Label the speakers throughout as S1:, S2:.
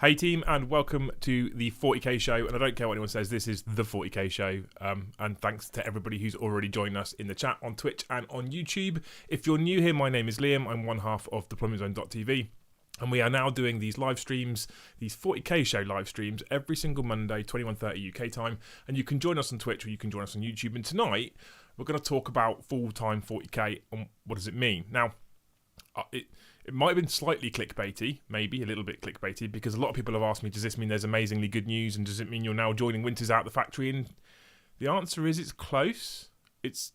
S1: Hey team, and welcome to the 40k show. And I don't care what anyone says, this is the 40k show. And thanks to everybody who's already joined us in the chat on Twitch and on YouTube. If you're new here, my name is Liam. I'm one half of Dgtv. And we are now doing these live streams, these 40k show live streams, every single Monday, 21:30 UK time. And you can join us on Twitch or you can join us on YouTube. And tonight, we're going to talk about full-time 40k and what does it mean. Now, it might have been slightly clickbaity, maybe a little bit clickbaity, because a lot of people have asked me, does this mean there's amazingly good news, and does it mean you're now joining Winters out the factory? And the answer is it's close. It's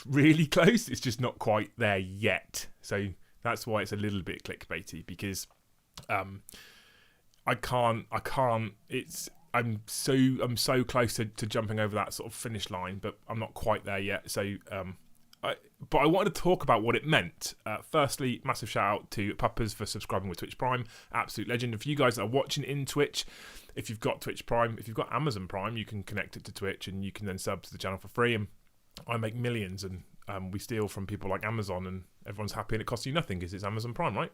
S1: really close. It's just not quite there yet. So that's why it's a little bit clickbaity, because I'm so close to jumping over that sort of finish line, but I'm not quite there yet. So but I wanted to talk about what it meant. Firstly, massive shout out to Puppers for subscribing with Twitch Prime. Absolute legend. And for you guys that are watching in Twitch, if you've got Twitch Prime, if you've got Amazon Prime, you can connect it to Twitch and you can then sub to the channel for free. And I make millions, and we steal from people like Amazon, and everyone's happy, and it costs you nothing because it's Amazon Prime, right?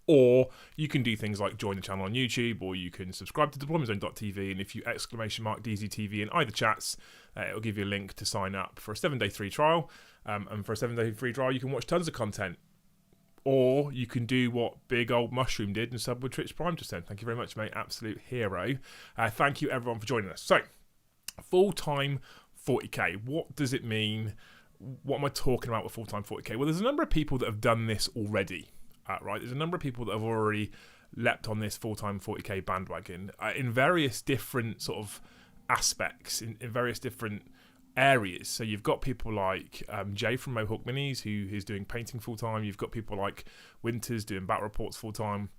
S1: Or you can do things like join the channel on YouTube, or you can subscribe to deploymentzone.tv, and if you ! Dgtv in either chats, it'll give you a link to sign up for a 7-day free trial. And for a 7-day free trial, you can watch tons of content. Or you can do what big old Mushroom did and sub with Twitch Prime just then. Thank you very much, mate. Absolute hero. Thank you, everyone, for joining us. So, full-time 40k. What does it mean? What am I talking about with full-time 40k? Well, there's a number of people that have done this already. Right, there's a number of people that have already leapt on this full-time 40k bandwagon in various different sort of aspects, in various different areas. So you've got people like Jay from Mohawk Minis, who is doing painting full-time. You've got people like Winters doing battle reports full-time.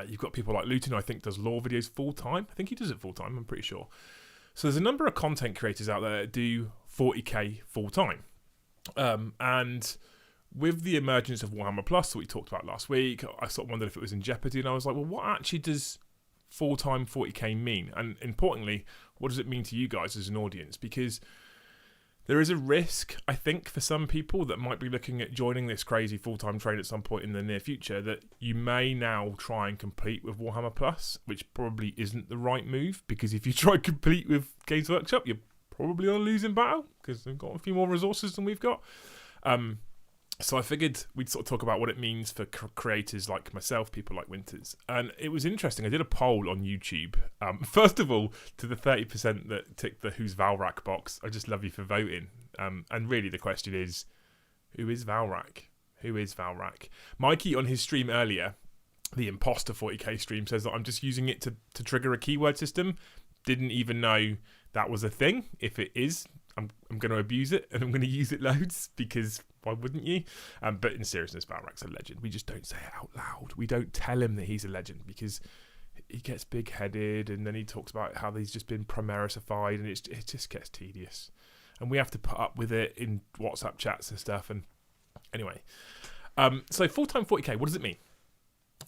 S1: You've got people like Luton, who I think does lore videos full-time. I think he does it full-time, I'm pretty sure. So there's a number of content creators out there that do 40k full-time. And with the emergence of Warhammer Plus that we talked about last week, I sort of wondered if it was in jeopardy, and I was like, well, what actually does full-time 40k mean? And importantly, what does it mean to you guys as an audience? Because there is a risk, I think, for some people that might be looking at joining this crazy full-time trade at some point in the near future, that you may now try and compete with Warhammer Plus, which probably isn't the right move, because if you try and compete with Games Workshop, you're probably on a losing battle, because they've got a few more resources than we've got. So I figured we'd sort of talk about what it means for creators like myself, people like Winters. And it was interesting. I did a poll on YouTube. First of all, to the 30% that ticked the Who's Valrak box, I just love you for voting. And really the question is, who is Valrak? Who is Valrak? Mikey on his stream earlier, the Imposter 40k stream, says that I'm just using it to trigger a keyword system. Didn't even know that was a thing. If it is, I'm going to abuse it, and I'm going to use it loads, because why wouldn't you? But in seriousness, Valrak's a legend. We just don't say it out loud. We don't tell him that he's a legend, because he gets big-headed, and then he talks about how he's just been Primarisified, and it just gets tedious. And we have to put up with it in WhatsApp chats and stuff. And anyway, so full-time 40k, what does it mean?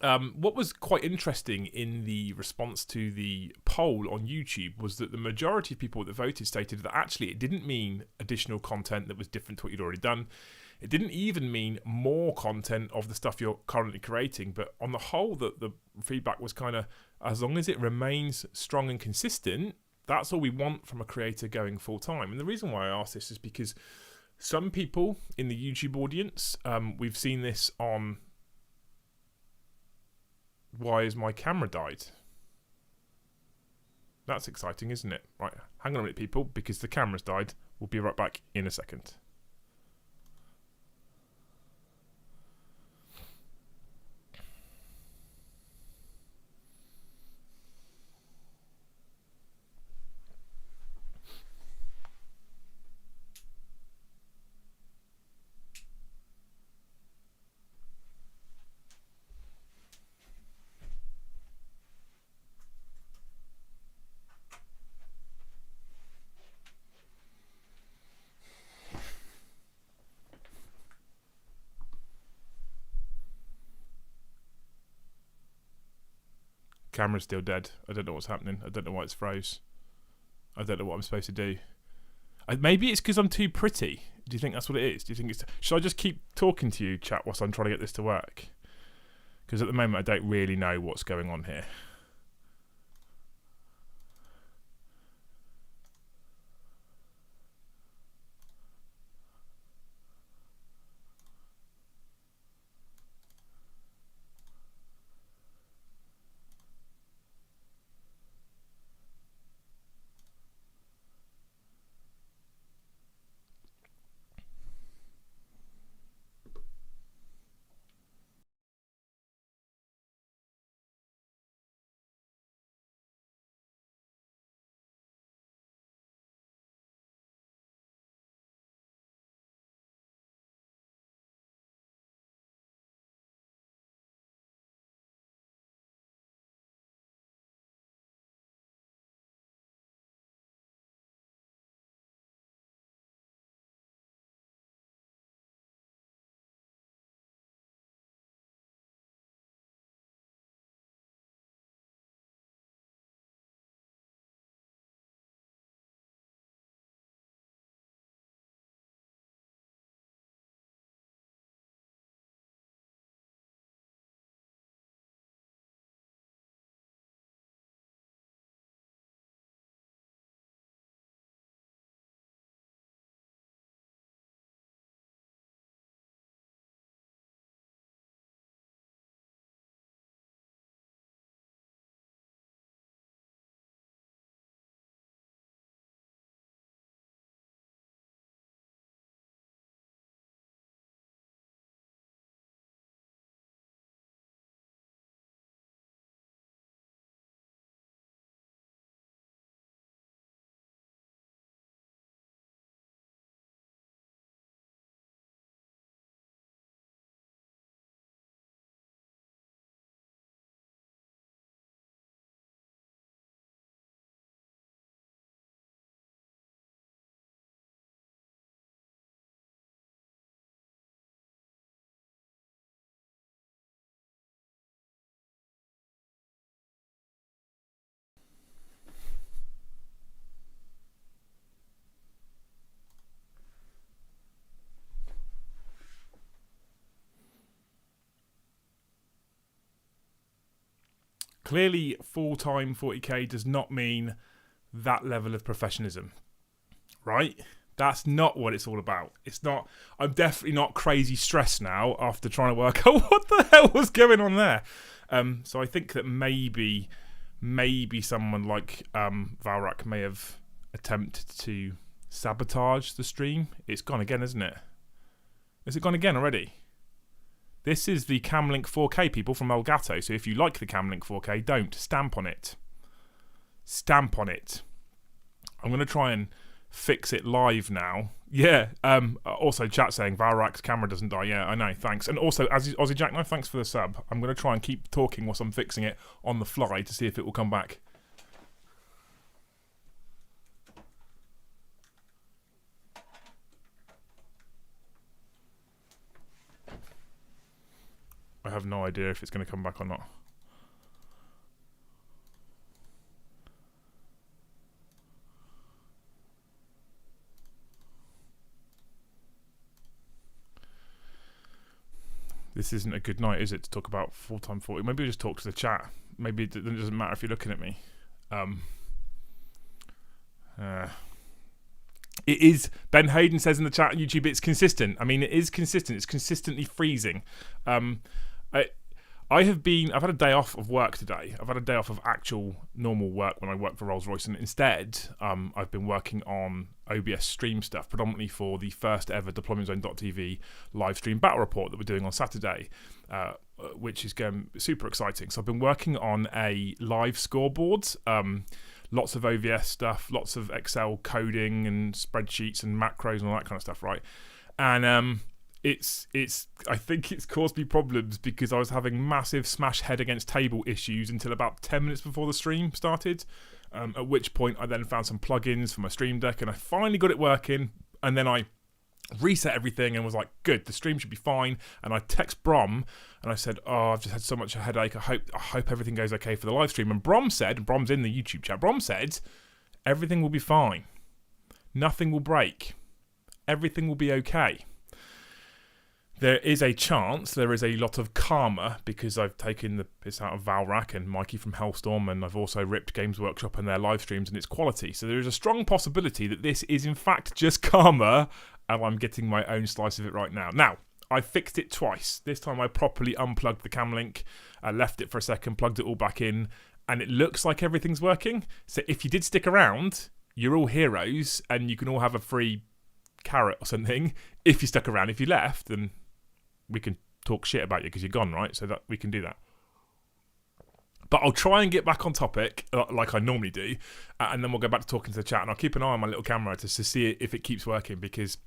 S1: What was quite interesting in the response to the poll on YouTube was that the majority of people that voted stated that actually it didn't mean additional content that was different to what you'd already done. It didn't even mean more content of the stuff you're currently creating, but on the whole, the feedback was kind of, as long as it remains strong and consistent, that's all we want from a creator going full-time. And the reason why I ask this is because some people in the YouTube audience, we've seen this on... Why has my camera died? That's exciting, isn't it? Right, hang on a minute, people, because the camera's died. We'll be right back in a second. Camera's still dead. I don't know what's happening. I don't know why it's froze. I don't know what I'm supposed to do. Maybe it's because I'm too pretty. Do you think that's what it is? Do you think it's... Should I just keep talking to you, chat, whilst I'm trying to get this to work? Because at the moment, I don't really know what's going on here. Clearly, full-time 40k does not mean that level of professionalism, right? That's not what it's all about. It's not. I'm definitely not crazy stressed now after trying to work out what the hell was going on there. So I think that maybe someone like Valrak may have attempted to sabotage the stream. It's gone again, isn't it? Is it gone again already? This is the Camlink 4K, people, from Elgato. So if you like the Camlink 4K, don't. Stamp on it. Stamp on it. I'm going to try and fix it live now. Yeah. Also, chat saying Valrak's camera doesn't die. Yeah, I know. Thanks. And also, Aussie Jack, no, thanks for the sub. I'm going to try and keep talking whilst I'm fixing it on the fly to see if it will come back. I have no idea if it's going to come back or not. This isn't a good night, is it, to talk about full-time 40? Maybe we'll just talk to the chat. Maybe it doesn't matter if you're looking at me. It is, Ben Hayden says in the chat on YouTube, it's consistent. I mean, it is consistent. It's consistently freezing. I've had a day off of work today. I've had a day off of actual normal work when I work for Rolls-Royce, and instead I've been working on OBS stream stuff, predominantly for the first ever Dgtv live stream battle report that we're doing on Saturday, which is going super exciting. So I've been working on a live scoreboard, lots of OVS stuff, lots of Excel coding and spreadsheets and macros and all that kind of stuff, right? And I think it's caused me problems because I was having massive smash head against table issues until about 10 minutes before the stream started, at which point I then found some plugins for my Stream Deck and I finally got it working, and then I reset everything and was like, good, the stream should be fine. And I text Brom and I said, oh, I've just had so much a headache, I hope everything goes okay for the live stream. And Brom said, and Brom's in the YouTube chat, Brom said, everything will be fine, nothing will break, everything will be okay. There is a chance, there is a lot of karma, because I've taken the piss out of Valrak and Mikey from Hellstorm, and I've also ripped Games Workshop and their live streams and its quality. So there is a strong possibility that this is in fact just karma, and I'm getting my own slice of it right now. Now, I fixed it twice. This time I properly unplugged the Camlink, left it for a second, plugged it all back in, and it looks like everything's working. So if you did stick around, you're all heroes, and you can all have a free carrot or something if you stuck around. If you left, then we can talk shit about you because you're gone, right? So that we can do that. But I'll try and get back on topic like I normally do, and then we'll go back to talking to the chat, and I'll keep an eye on my little camera to see if it keeps working, because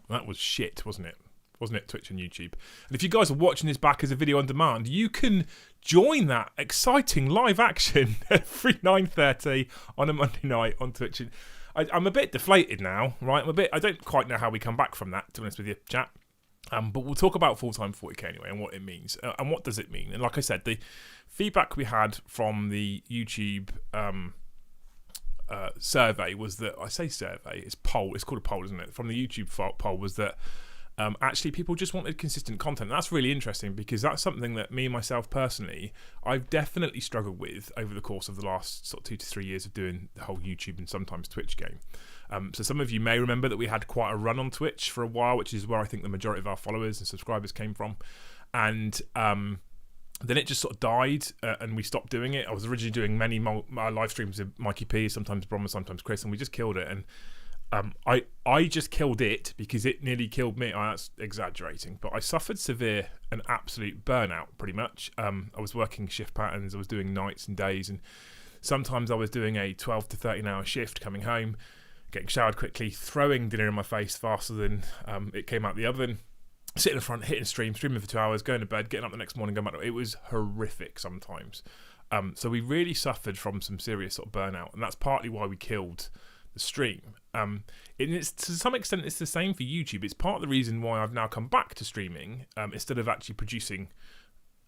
S1: that was shit, wasn't it? Wasn't it, Twitch and YouTube? And if you guys are watching this back as a video on demand, you can join that exciting live action every 9:30 on a Monday night on Twitch. I'm a bit deflated now, right? I don't quite know how we come back from that, to be honest with you, chat. But we'll talk about full-time 40k anyway, and what it means, and what does it mean. And like I said, the feedback we had from the YouTube survey was that, I say survey, it's poll, it's called a poll, isn't it? From the YouTube poll was that actually people just wanted consistent content. And that's really interesting, because that's something that me and myself personally, I've definitely struggled with over the course of the last sort of 2 to 3 years of doing the whole YouTube and sometimes Twitch game. So some of you may remember that we had quite a run on Twitch for a while, which is where I think the majority of our followers and subscribers came from. And then it just sort of died, and we stopped doing it. I was originally doing many live streams with Mikey P, sometimes Brom, sometimes Chris, and we just killed it. And I just killed it because it nearly killed me. That's exaggerating, but I suffered severe and absolute burnout, pretty much. I was working shift patterns, I was doing nights and days, and sometimes I was doing a 12 to 13 hour shift, coming home, getting showered quickly, throwing dinner in my face faster than it came out the oven, sitting in front, hitting streaming for 2 hours, going to bed, getting up the next morning, going back to it. Was horrific sometimes. So we really suffered from some serious sort of burnout, and that's partly why we killed the stream. And it's, to some extent, it's the same for YouTube. It's part of the reason why I've now come back to streaming, instead of actually producing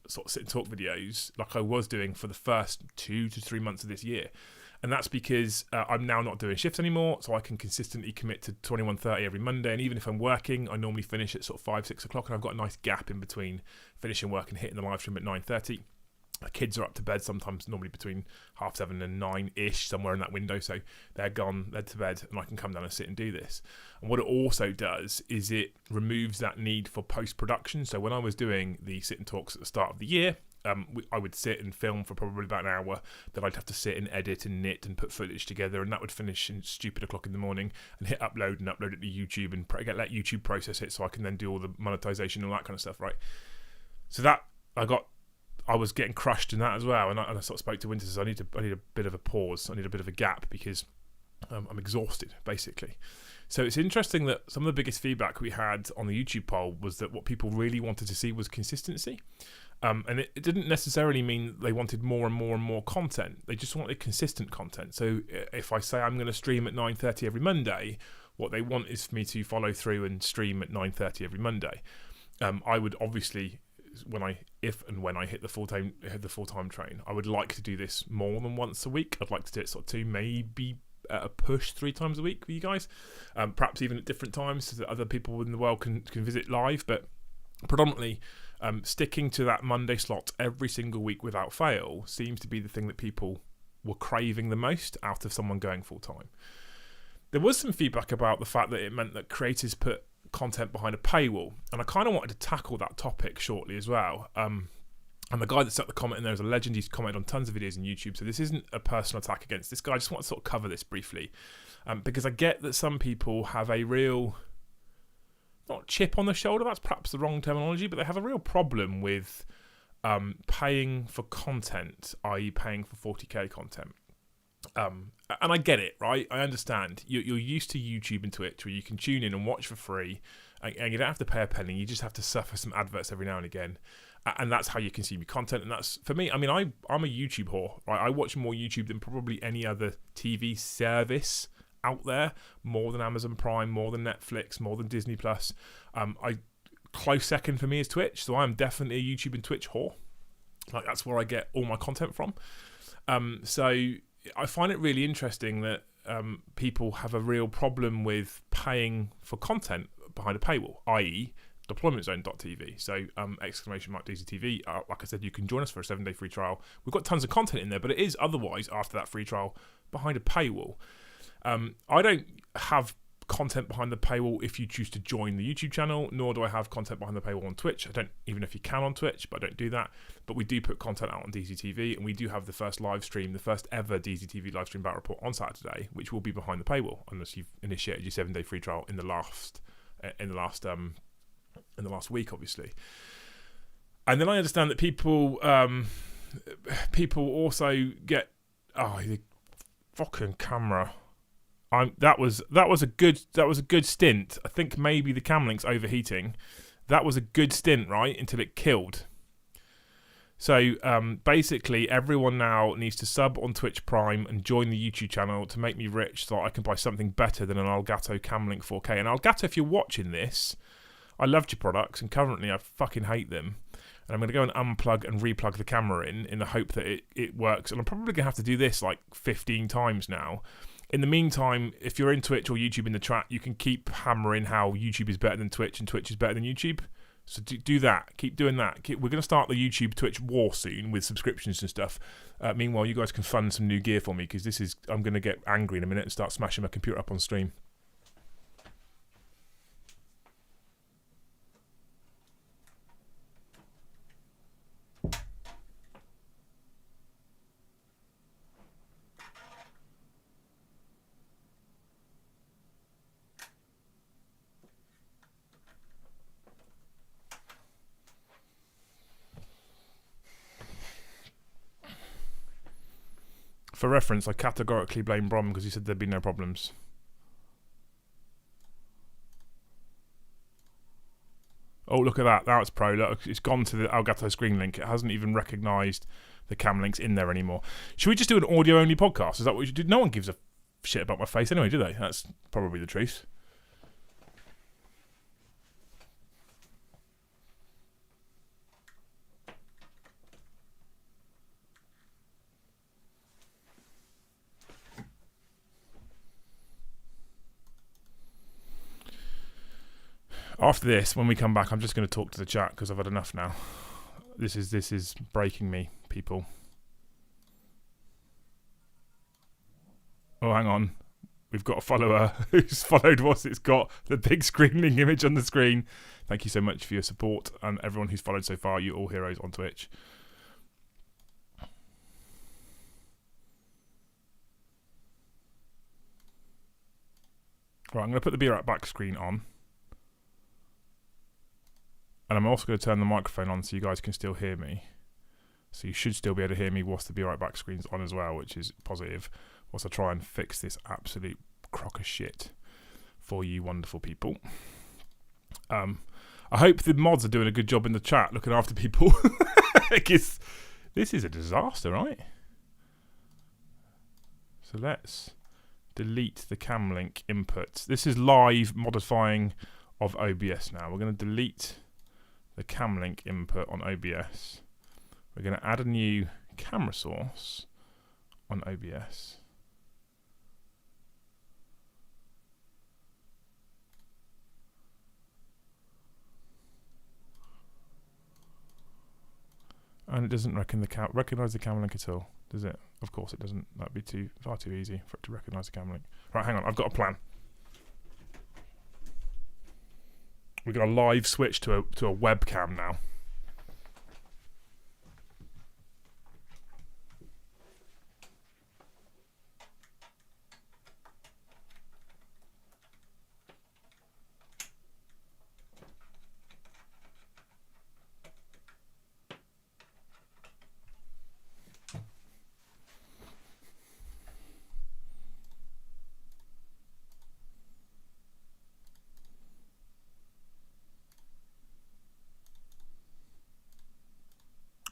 S1: sort of sit and talk videos like I was doing for the first 2 to 3 months of this year. And that's because I'm now not doing shifts anymore, so I can consistently commit to 21:30 every Monday. And even if I'm working, I normally finish at sort of 5, 6 o'clock, and I've got a nice gap in between finishing work and hitting the live stream at 9:30. My kids are up to bed sometimes, normally between 7:30 and 9-ish, somewhere in that window. So they're gone, they're to bed, and I can come down and sit and do this. And what it also does is it removes that need for post-production. So when I was doing the sit and talks at the start of the year, I would sit and film for probably about an hour. Then I'd have to sit and edit and knit and put footage together, and that would finish in stupid o'clock in the morning, and hit upload and upload it to YouTube and let YouTube process it so I can then do all the monetization and all that kind of stuff, right? So that I was getting crushed in that as well, and I sort of spoke to Winter, so I need a bit of a pause, I need a bit of a gap, because I'm exhausted, basically. So it's interesting that some of the biggest feedback we had on the YouTube poll was that what people really wanted to see was consistency. And it didn't necessarily mean they wanted more and more and more content. They just wanted consistent content. So if I say I'm going to stream at 9:30 every Monday, what they want is for me to follow through and stream at 9:30 every Monday. I would obviously, if and when I hit the full-time train, I would like to do this more than once a week. I'd like to do it sort of 2, maybe a push 3 times a week with you guys, perhaps even at different times so that other people in the world can visit live. But predominantly, sticking to that Monday slot every single week without fail seems to be the thing that people were craving the most out of someone going full-time. There was some feedback about the fact that it meant that creators put content behind a paywall, and I kind of wanted to tackle that topic shortly as well. And the guy that set the comment in there is a legend. He's commented on tons of videos on YouTube, so this isn't a personal attack against this guy. I just want to sort of cover this briefly, because I get that some people have a real, not chip on the shoulder, that's perhaps the wrong terminology, but they have a real problem with paying for content, i.e. paying for 40k content. And I get it, right? I understand. You're used to YouTube and Twitch where you can tune in and watch for free, and you don't have to pay a penny. You just have to suffer some adverts every now and again. And that's how you consume your content. And that's, for me, I mean, I'm a YouTube whore, right? I watch more YouTube than probably any other TV service out there, more than Amazon Prime, more than Netflix, more than Disney Plus. Close second for me is Twitch, so I'm definitely a YouTube and Twitch whore. Like, that's where I get all my content from. So I find it really interesting that people have a real problem with paying for content behind a paywall, i.e. deploymentzone.tv. So !Dgtv. Like I said, you can join us for a 7-day free trial. We've got tons of content in there, but it is otherwise, after that free trial, behind a paywall. I don't have content behind the paywall if you choose to join the YouTube channel, nor do I have content behind the paywall on Twitch. I don't even know if you can on Twitch, but I don't do that. But we do put content out on Dgtv, and we do have the first live stream, the first ever Dgtv live stream battle report on Saturday, which will be behind the paywall unless you've initiated your 7-day free trial in the last week, obviously. And then I understand that people also get the fucking camera. That was a good stint. I think maybe the cam link's overheating. That was a good stint, right? Until it killed. So basically, everyone now needs to sub on Twitch Prime and join the YouTube channel to make me rich, so I can buy something better than an Elgato Cam Link 4K. And Elgato, if you're watching this, I loved your products, and currently I fucking hate them. And I'm going to go and unplug and replug the camera in the hope that it works. And I'm probably going to have to do this like 15 times now. In the meantime, if you're in Twitch or YouTube in the chat, you can keep hammering how YouTube is better than Twitch and Twitch is better than YouTube. So do that. Keep doing that. We're going to start the YouTube-Twitch war soon with subscriptions and stuff. Meanwhile, you guys can fund some new gear for me, because I'm going to get angry in a minute and start smashing my computer up on stream. For reference, I categorically blame Brom because he said there'd be no problems. Oh, look at that. Now it's pro. Look, it's gone to the Elgato screen link. It hasn't even recognised the cam links in there anymore. Should we just do an audio-only podcast? Is that what we should do? No one gives a shit about my face anyway, do they? That's probably the truth. After this, when we come back, I'm just going to talk to the chat because I've had enough now. This is breaking me. people. Oh, hang on. We've got a follower who's followed what's it's got, the big screaming image on the screen. Thank you so much for your support, and everyone who's followed so far. You're all heroes on Twitch. Right, I'm going to put the Be Right Back screen on. And I'm also going to turn the microphone on so you guys can still hear me. So you should still be able to hear me whilst the Be Right Back screen's on as well, which is positive. Whilst I try and fix this absolute crock of shit for you wonderful people. I hope the mods are doing a good job in the chat looking after people. Because this is a disaster, right? So let's delete the cam link input. This is live modifying of OBS now. We're going to delete the cam link input on OBS. We're going to add a new camera source on OBS. And it doesn't recognise the cam link at all, does it? Of course it doesn't. That'd be far too easy for it to recognise the cam link. Right, hang on. I've got a plan. We're going to live switch to a webcam now.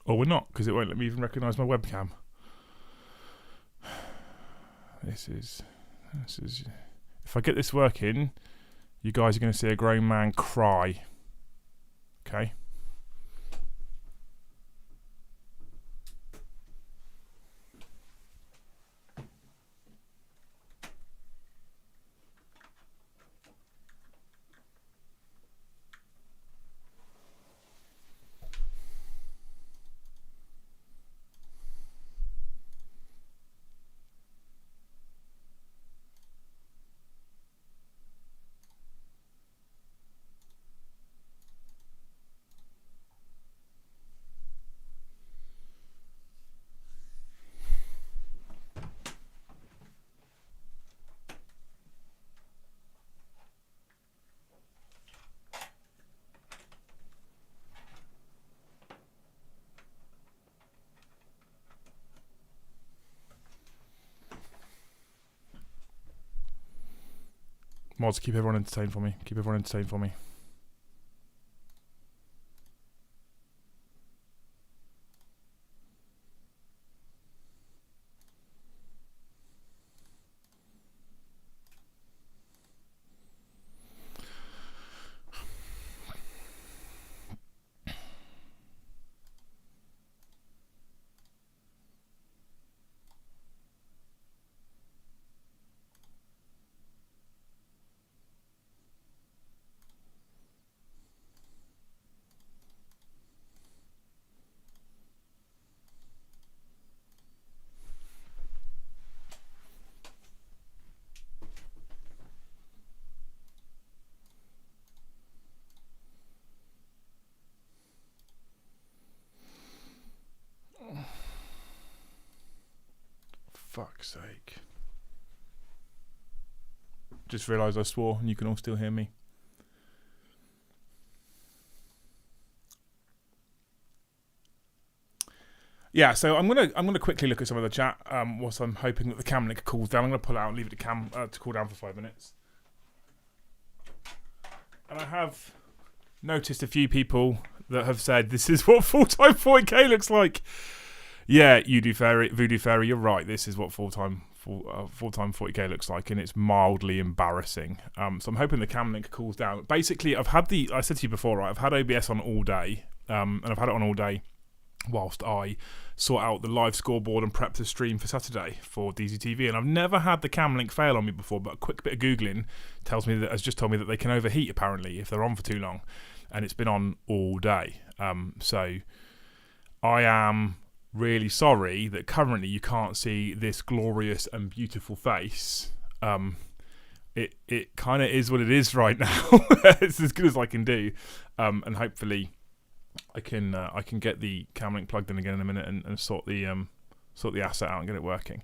S1: Or we're not, because it won't let me even recognise my webcam. This is... If I get this working, you guys are going to see a grown man cry. Okay? Mods, keep everyone entertained for me. Keep everyone entertained for me. Fuck's sake. Just realised I swore and you can all still hear me. Yeah, so I'm gonna quickly look at some of the chat whilst I'm hoping that the cam link cools down. I'm gonna pull out and leave it to cool down for 5 minutes. And I have noticed a few people that have said this is what full-time 40k looks like. Yeah, Voodoo Fairy, you're right. This is what full-time 40k looks like, and it's mildly embarrassing. So I'm hoping the cam link cools down. Basically, I said to you before, right? I've had OBS on all day, and I've had it on all day whilst I sort out the live scoreboard and prep the stream for Saturday for Dgtv. And I've never had the cam link fail on me before, but a quick bit of Googling has just told me that they can overheat, apparently, if they're on for too long. And it's been on all day. So I am really sorry that currently you can't see this glorious and beautiful face. It kind of is what it is right now. It's as good as I can do, and hopefully I can get the camera link plugged in again in a minute and sort the asset out and get it working.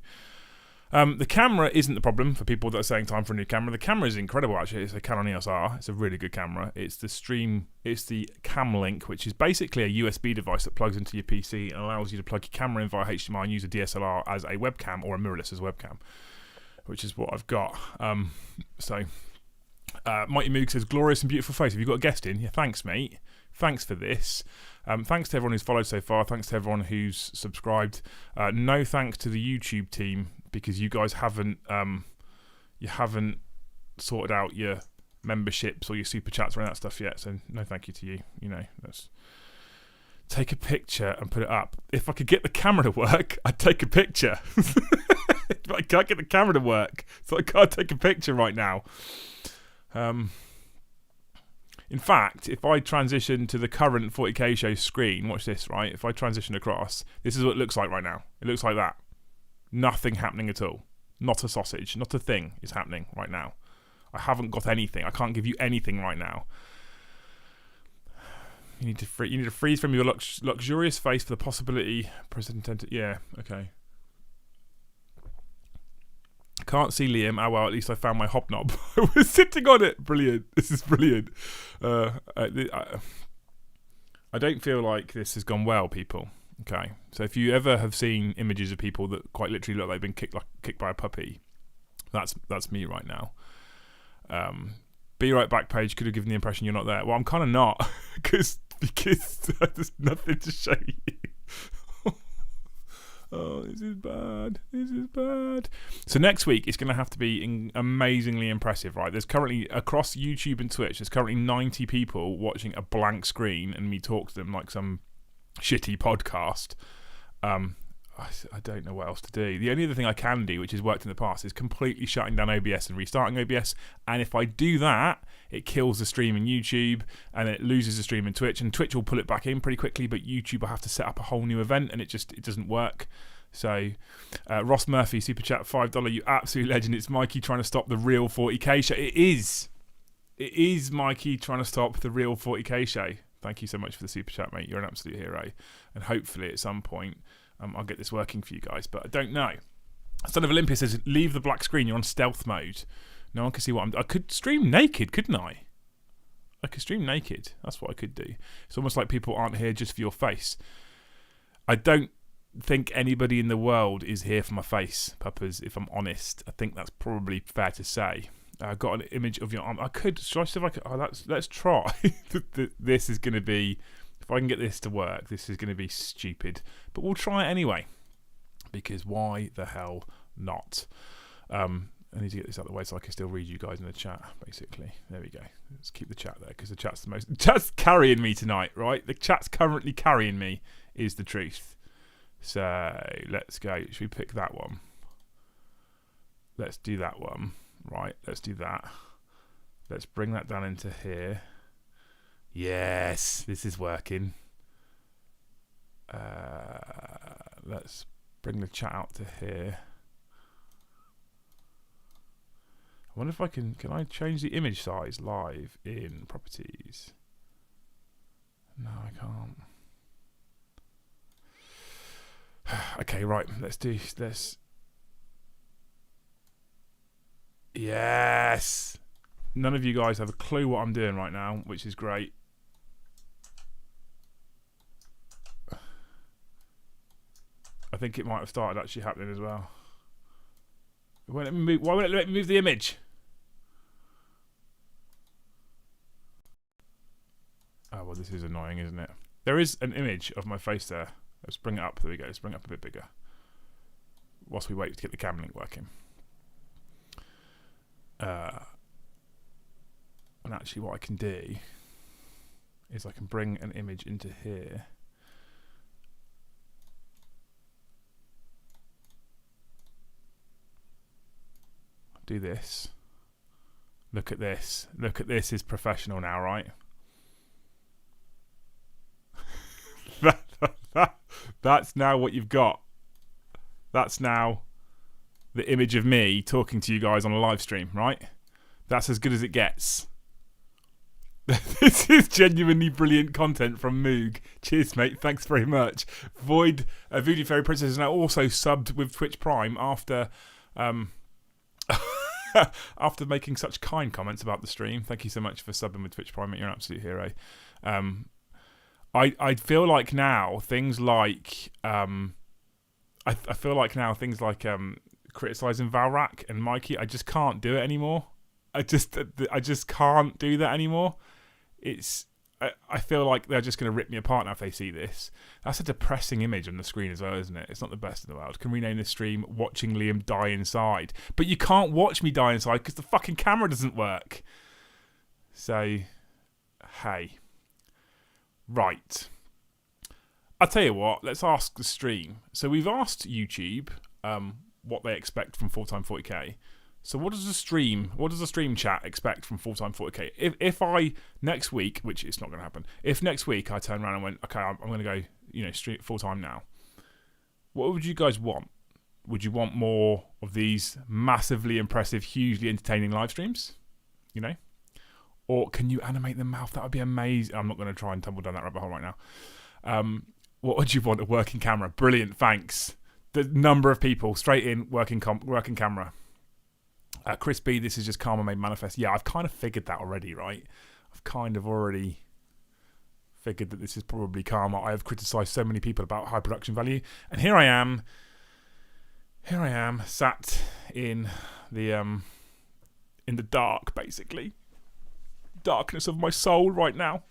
S1: The camera isn't the problem for people that are saying time for a new camera. The camera is incredible, actually. It's a Canon EOS R. It's a really good camera. It's the Cam Link, which is basically a USB device that plugs into your PC and allows you to plug your camera in via HDMI and use a DSLR as a webcam or a mirrorless as a webcam, which is what I've got. Mighty Moog says, glorious and beautiful face. Have you got a guest in? Yeah, thanks, mate. Thanks for this. Thanks to everyone who's followed so far. Thanks to everyone who's subscribed. No thanks to the YouTube team, because you guys haven't sorted out your memberships or your super chats or any of that stuff yet. So no thank you to you. You know, let's take a picture and put it up. If I could get the camera to work, I'd take a picture. But I can't get the camera to work, so I can't take a picture right now. In fact, if I transition to the current 40k show screen, watch this, right? If I transition across, this is what it looks like right now. It looks like that. Nothing happening at all. Not a sausage. Not a thing is happening right now. I haven't got anything. I can't give you anything right now. You need to freeze from your luxurious face for the possibility. Yeah, okay. Can't see Liam. Oh well, at least I found my hobnob. I was sitting on it. Brilliant. This is brilliant. I don't feel like this has gone well, people. Okay, so if you ever have seen images of people that quite literally look like they've been kicked by a puppy, that's me right now. Be Right Back page could have given the impression you're not there. Well, I'm kind of not, because there's nothing to show you. Oh, this is bad. This is bad. So next week it's going to have to be amazingly impressive, right? There's currently, across YouTube and Twitch, there's currently 90 people watching a blank screen and me talk to them like some shitty podcast. I don't know what else to do. The only other thing I can do, which has worked in the past, is completely shutting down OBS and restarting OBS. And if I do that, it kills the stream in YouTube and it loses the stream in Twitch. And Twitch will pull it back in pretty quickly, but YouTube will have to set up a whole new event, and it doesn't work. So, Ross Murphy, super chat, $5. You absolute legend. It's Mikey trying to stop the real 40k show. It is Mikey trying to stop the real 40k show. Thank you so much for the super chat, mate. You're an absolute hero. And hopefully at some point I'll get this working for you guys, but I don't know. Son of Olympia says, leave the black screen. You're on stealth mode. No one can see what I could stream naked, couldn't I? I could stream naked. That's what I could do. It's almost like people aren't here just for your face. I don't think anybody in the world is here for my face, Puppers, if I'm honest. I think that's probably fair to say. I've got an image of your arm. Should I see if I could? Let's try. This is going to be, if I can get this to work, this is going to be stupid. But we'll try it anyway. Because why the hell not? I need to get this out of the way so I can still read you guys in the chat, basically. There we go. Let's keep the chat there, because the chat's carrying me tonight, right? The chat's currently carrying me, is the truth. So, let's go. Should we pick that one? Let's do that one. Right, let's do that. Let's bring that down into here. Yes, this is working. Let's bring the chat out to here. I wonder if I can I change the image size live in properties? No, I can't. Okay, right, let's do this. Yes! None of you guys have a clue what I'm doing right now, which is great. I think it might have started actually happening as well. Why won't it let me move the image? Oh, well, this is annoying, isn't it? There is an image of my face there. Let's bring it up. There we go. Let's bring it up a bit bigger. Whilst we wait to get the camera link working. And actually what I can do is I can bring an image into here. Do this. Look at this. Look at this is professional now, That's now what you've got. That's now the image of me talking to you guys on a live stream, right? That's as good as it gets. This is genuinely brilliant content from Moog. Cheers, mate. Thanks very much. Voodoo Fairy Princess is now also subbed with Twitch Prime after after making such kind comments about the stream. Thank you so much for subbing with Twitch Prime, mate. You're an absolute hero. I feel like now things like I feel like now things like criticizing Valrak and Mikey, I just can't do it anymore. I just can't do that anymore. I feel like they're just going to rip me apart now if they see this. That's a depressing image on the screen as well, isn't it? It's not the best in the world. Can we rename this stream "Watching Liam Die Inside"? But you can't watch me die inside because the fucking camera doesn't work. So, hey. Right. I'll tell you what, let's ask the stream. So we've asked YouTube what they expect from Full-Time 40k. So what does the stream chat expect from Full-Time 40k? If I, next week, which it's not going to happen, if next week I turn around and went, okay, I'm going to go, stream full-time now, what would you guys want? Would you want more of these massively impressive, hugely entertaining live streams? Or can you animate the mouth? That would be amazing. I'm not going to try and tumble down that rabbit hole right now. What would you want? A working camera. Brilliant, thanks. The number of people straight in working camera. Chris B, this is just karma made manifest. Yeah, I've kind of figured that already, right? I've kind of already figured that this is probably karma. I have criticised so many people about high production value, and here I am, sat in the dark, basically, darkness of my soul right now.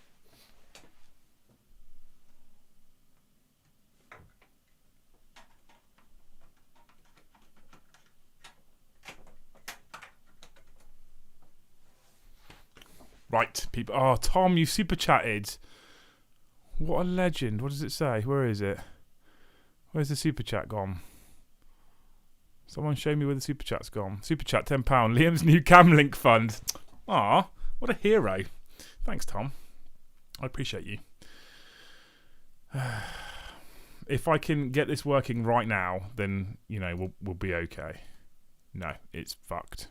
S1: Right, people. Oh, Tom, you super chatted. What a legend. What does it say? Where is it? Where's the super chat gone? Someone show me where the super chat's gone. Super chat, £10. Liam's new Camlink fund. Ah, what a hero. Thanks, Tom. I appreciate you. If I can get this working right now, then we'll be okay. No, it's fucked.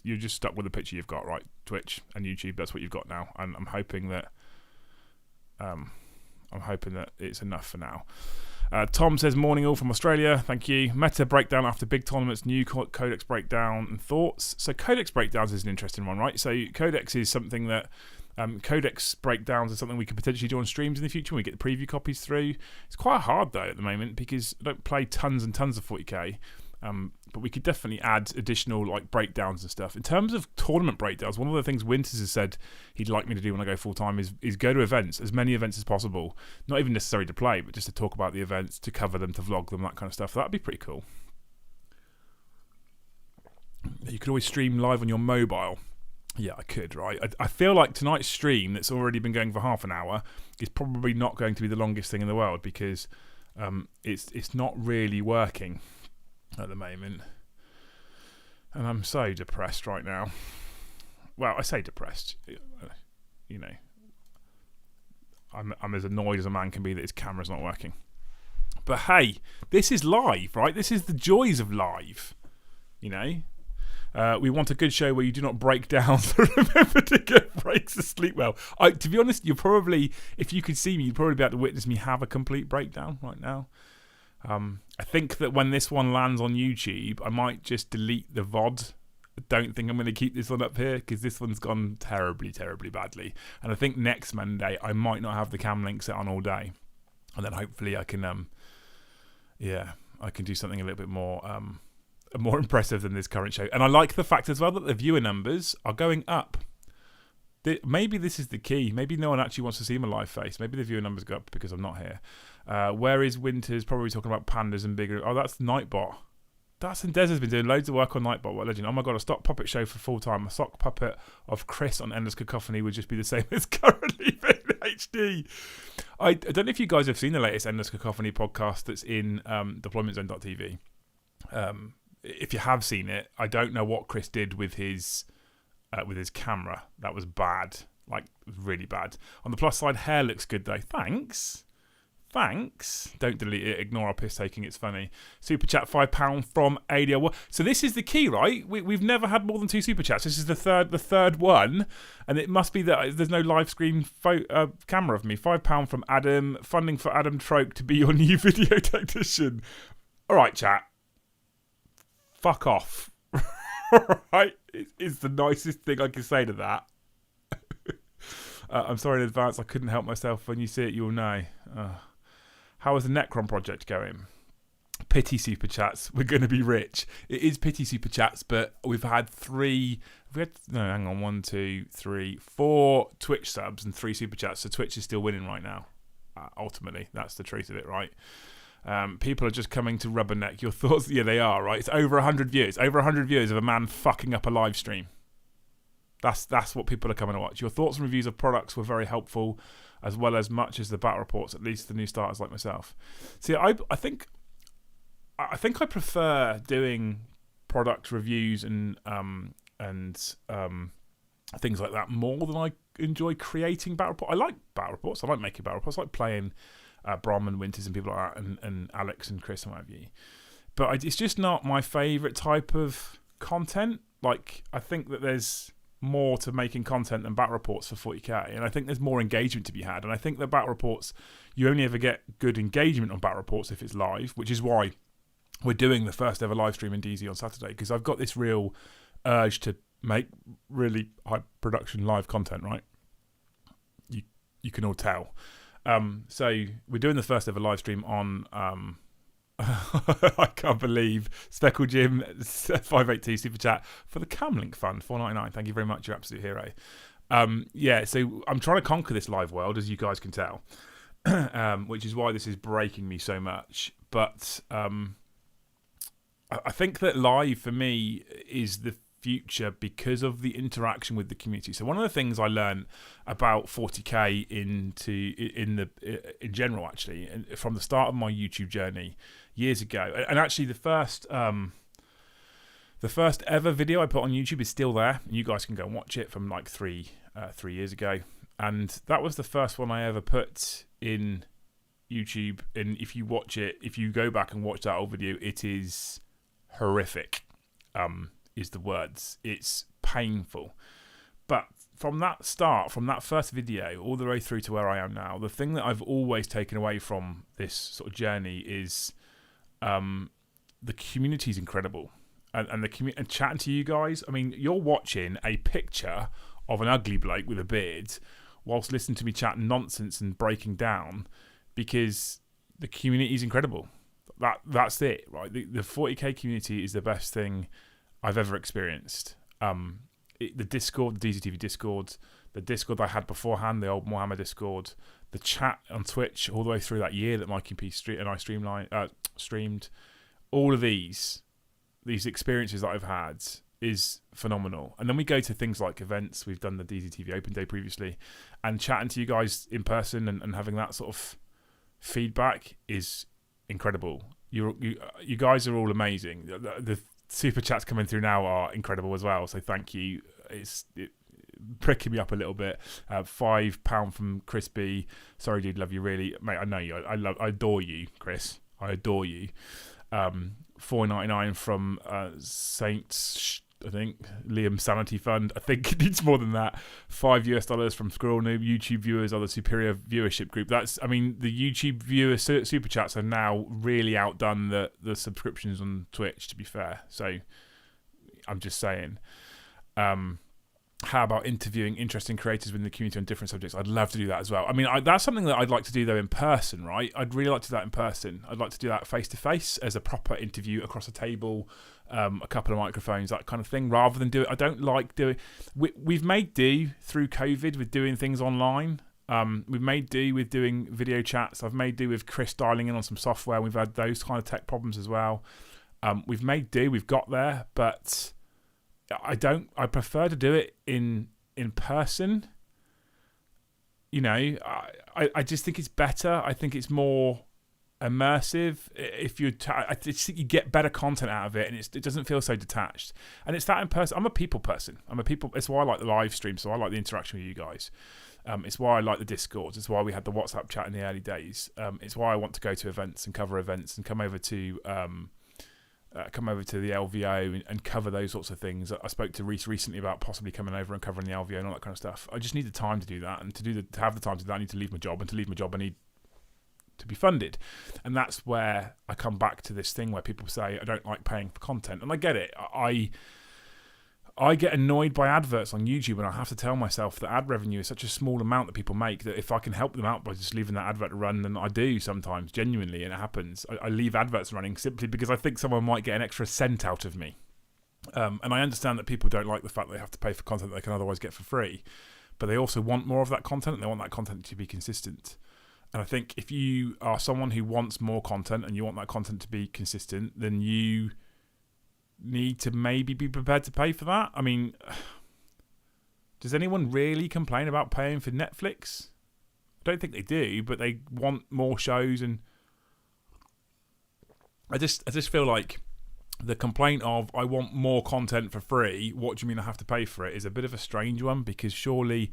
S1: You're just stuck with the picture you've got, right? Twitch and YouTube, that's what you've got now. And I'm hoping that it's enough for now. Tom says, morning all from Australia. Thank you. Meta breakdown after big tournaments, new codex breakdown and thoughts. So codex breakdowns is an interesting one, right? So codex is something that codex breakdowns is something we could potentially do on streams in the future when we get the preview copies through. It's quite hard though at the moment because I don't play tons and tons of 40k. But we could definitely add additional breakdowns and stuff. In terms of tournament breakdowns, one of the things Winters has said he'd like me to do when I go full time is go to events, as many events as possible. Not even necessarily to play, but just to talk about the events, to cover them, to vlog them, that kind of stuff. That'd be pretty cool. You could always stream live on your mobile. Yeah, I could, right? I feel like tonight's stream that's already been going for half an hour is probably not going to be the longest thing in the world because it's not really working at the moment, and I'm so depressed right now. Well, I say depressed, I'm as annoyed as a man can be that his camera's not working. But hey, this is live, right? This is the joys of live. We want a good show where you do not break down, so remember to get breaks to sleep well. To be honest, you're probably, if you could see me, you'd probably be able to witness me have a complete breakdown right now. I think that when this one lands on YouTube, I might just delete the VOD. I don't think I'm going to keep this one up here because this one's gone terribly, terribly badly. And I think next Monday I might not have the cam link set on all day, and then hopefully I can, I can do something a little bit more impressive than this current show. And I like the fact as well that the viewer numbers are going up. Maybe this is the key. Maybe no one actually wants to see my live face. Maybe the viewer numbers go up because I'm not here. Where is Winters? Probably talking about pandas and bigger. Oh, that's Nightbot. That's and Des has been doing loads of work on Nightbot. What a legend. Oh my god, a stock puppet show for full time. A sock puppet of Chris on Endless Cacophony would just be the same as currently being HD. I don't know if you guys have seen the latest Endless Cacophony podcast that's in deploymentzone.tv. If you have seen it, I don't know what Chris did with his camera. That was bad. Really bad. On the plus side, hair looks good though. Thanks. Thanks. Don't delete it. Ignore our piss taking. It's funny. Super chat £5 from ADL. So this is the key, right? We've never had more than 2 super chats. This is the third one, and it must be that there's no live screen camera of me. £5 from Adam. Funding for Adam Troke to be your new video technician. All right, chat. Fuck off. Right? It's the nicest thing I can say to that. I'm sorry in advance. I couldn't help myself. When you see it, you'll know. How is the Necron project going? Pity super chats. We're going to be rich. It is pity super chats, but we've had 1, 2, 3, 4 Twitch subs and 3 super chats. So Twitch is still winning right now. Ultimately, that's the truth of it, right? People are just coming to rubberneck your thoughts. Yeah, they are, right? It's over 100 views. Over 100 views of a man fucking up a live stream. That's what people are coming to watch. Your thoughts and reviews of products were very helpful, as well as much as the battle reports, at least the new starters like myself. See, I think I prefer doing product reviews and things like that more than I enjoy creating battle reports. I like battle reports. I like making battle reports. I like playing Brom and Winters and people like that, and Alex and Chris and what have you. But it's just not my favourite type of content. Like, I think that there's more to making content than battle reports for 40k, and I think there's more engagement to be had, and I think the battle reports, you only ever get good engagement on battle reports if it's live, which is why we're doing the first ever live stream in DZ on Saturday, because I've got this real urge to make really high production live content, right? You can all tell. So we're doing the first ever live stream on I can't believe Speckle Jim 582 super chat for the Camlink Fund $4.99. Thank you very much, you're an absolute hero. Yeah, so I'm trying to conquer this live world, as you guys can tell, which is why this is breaking me so much. But I think that live for me is the future because of the interaction with the community. So one of the things I learned about 40k in general, actually, from the start of my YouTube journey years ago, and actually the first ever video I put on YouTube is still there. You guys can go and watch it from like 3 years ago, and that was the first one I ever put in YouTube. And if you watch it, if you go back and watch that old video, it is horrific. Is the words. It's painful. But from that first video, all the way through to where I am now, the thing that I've always taken away from this sort of journey is the community is incredible. And chatting to you guys, I mean, you're watching a picture of an ugly bloke with a beard whilst listening to me chat nonsense and breaking down, because the community is incredible. That's it, right? The 40k community is the best thing I've ever experienced. The Discord, the Dgtv Discord, the Discord I had beforehand, the old Warhammer Discord, the chat on Twitch all the way through that year that Mikey P and I streamed, all of these experiences that I've had is phenomenal. And then we go to things like events. We've done the Dgtv Open Day previously, and chatting to you guys in person and having that sort of feedback is incredible. You guys are all amazing. The super chats coming through now are incredible as well, so thank you. It's pricking me up a little bit. £5 from Chris B. Sorry, dude, love you really, mate. I know you. I adore you, Chris. I adore you. $4.99 from Saints, I think, Liam Sanity Fund. I think it needs more than that. $5 from Squirrel Noob. YouTube viewers are the superior viewership group. The YouTube viewer super chats have now really outdone the subscriptions on Twitch, to be fair. So I'm just saying. How about interviewing interesting creators within the community on different subjects? I'd love to do that as well. I mean, that's something that I'd like to do, though, in person, right? I'd really like to do that in person. I'd like to do that face-to-face as a proper interview across a table, a couple of microphones, that kind of thing, rather than do it. I don't like doing... We've made do through COVID with doing things online. We've made do with doing video chats. I've made do with Chris dialing in on some software. We've had those kind of tech problems as well. We've made do. We've got there, but... I prefer to do it in person. You know, I just think it's better. I think it's more immersive. If you, I just think you get better content out of it, and it doesn't feel so detached. And it's that in person. I'm a people person. It's why I like the live stream. So I like the interaction with you guys. It's why I like the Discords. It's why we had the WhatsApp chat in the early days. It's why I want to go to events and cover events and come over to the LVO and cover those sorts of things. I spoke to Reese recently about possibly coming over and covering the LVO and all that kind of stuff. I just need the time to do that, and to have the time to do that, I need to leave my job, and to leave my job, I need to be funded. And that's where I come back to this thing where people say I don't like paying for content, and I get it. I get annoyed by adverts on YouTube, and I have to tell myself that ad revenue is such a small amount that people make, that if I can help them out by just leaving that advert run, then I do sometimes, genuinely, and it happens. I leave adverts running simply because I think someone might get an extra cent out of me. And I understand that people don't like the fact that they have to pay for content that they can otherwise get for free, but they also want more of that content, and they want that content to be consistent. And I think if you are someone who wants more content and you want that content to be consistent, then you need to maybe be prepared to pay for that. I mean, does anyone really complain about paying for Netflix? I don't think they do, but they want more shows, and I just feel like the complaint of I want more content for free, what do you mean I have to pay for it, is a bit of a strange one, because surely,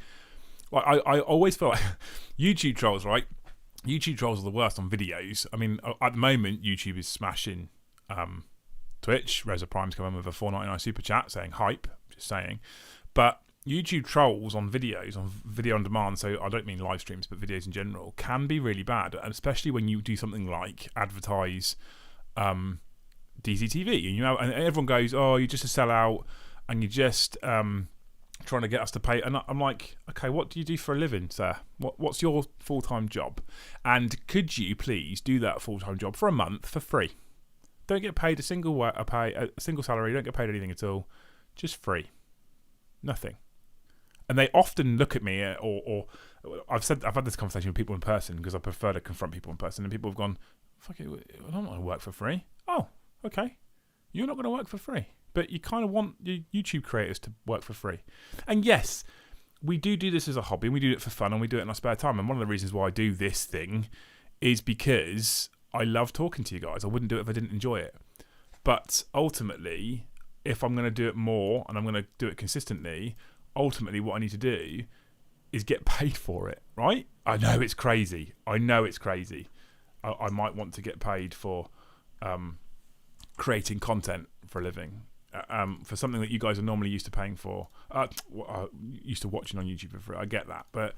S1: like, I always feel like YouTube trolls, right? YouTube trolls are the worst on videos. I mean, at the moment, YouTube is smashing Twitch. Reza Prime's coming with a $4.99 super chat saying hype, just saying. But YouTube trolls on videos, on video on demand, so I don't mean live streams, but videos in general, can be really bad, and especially when you do something like advertise Dgtv, and and everyone goes, "Oh, you're just a sellout, and you're just trying to get us to pay." And I'm like, okay, what do you do for a living, sir? What's your full-time job? And could you please do that full-time job for a month for free? Don't get paid a single salary. Don't get paid anything at all. Just free, nothing. And they often look at me, or I've had this conversation with people in person, because I prefer to confront people in person, and people have gone, "Fuck it, I don't want to work for free." Oh, okay, you're not going to work for free, but you kind of want your YouTube creators to work for free. And yes, we do this as a hobby, and we do it for fun, and we do it in our spare time. And one of the reasons why I do this thing is because I love talking to you guys. I wouldn't do it if I didn't enjoy it. But ultimately, if I'm going to do it more, and I'm going to do it consistently, ultimately what I need to do is get paid for it, right? I know it's crazy. I might want to get paid for creating content for a living, for something that you guys are normally used to paying for, used to watching on YouTube for free. I get that, but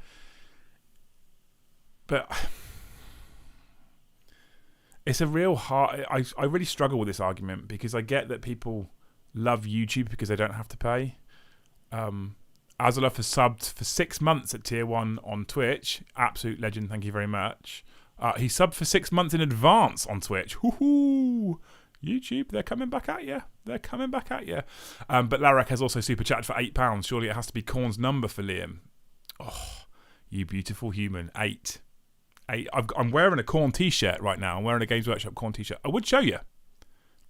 S1: it's a real hard. I really struggle with this argument, because I get that people love YouTube because they don't have to pay. Azalov has subbed for 6 months at Tier 1 on Twitch. Absolute legend, thank you very much. He subbed for 6 months in advance on Twitch. Woohoo! YouTube, they're coming back at you. But Larek has also super chatted for £8. Surely it has to be Korn's number for Liam. Oh, you beautiful human. 8. I'm wearing a Korn t-shirt right now. I'm wearing a Games Workshop Korn t-shirt. I would show you.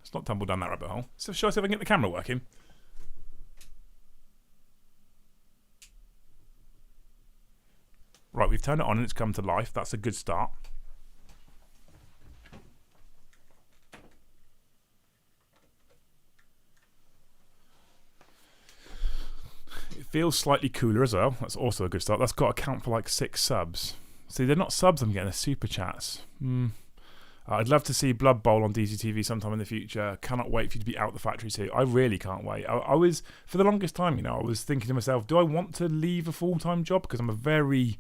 S1: Let's not tumble down that rabbit hole. So shall I see if I can get the camera working? Right, we've turned it on and it's come to life. That's a good start. It feels slightly cooler as well. That's also a good start. That's got to count for like 6 subs. See, they're not subs I'm getting, they're super chats. I'd love to see Blood Bowl on Dgtv sometime in the future. Cannot wait for you to be out the factory too. I really can't wait. I was, for the longest time, I was thinking to myself, do I want to leave a full-time job? Because I'm a very...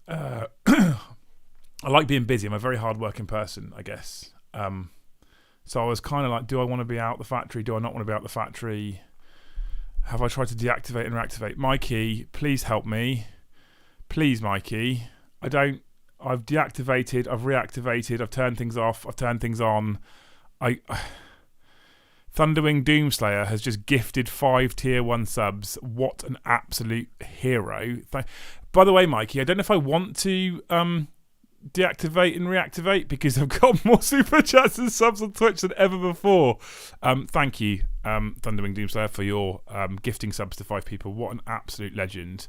S1: I like being busy. I'm a very hard-working person, I guess. So I was kind of like, do I want to be out the factory? Do I not want to be out the factory? Have I tried to deactivate and reactivate? Mikey, please help me. Please, Mikey. I've deactivated, I've reactivated, I've turned things off, I've turned things on. Thunderwing Doomslayer has just gifted 5 tier 1 subs. What an absolute hero. By the way, Mikey, I don't know if I want to deactivate and reactivate, because I've got more super chats and subs on Twitch than ever before. Thank you, Thunderwing Doomslayer, for your gifting subs to 5 people. What an absolute legend.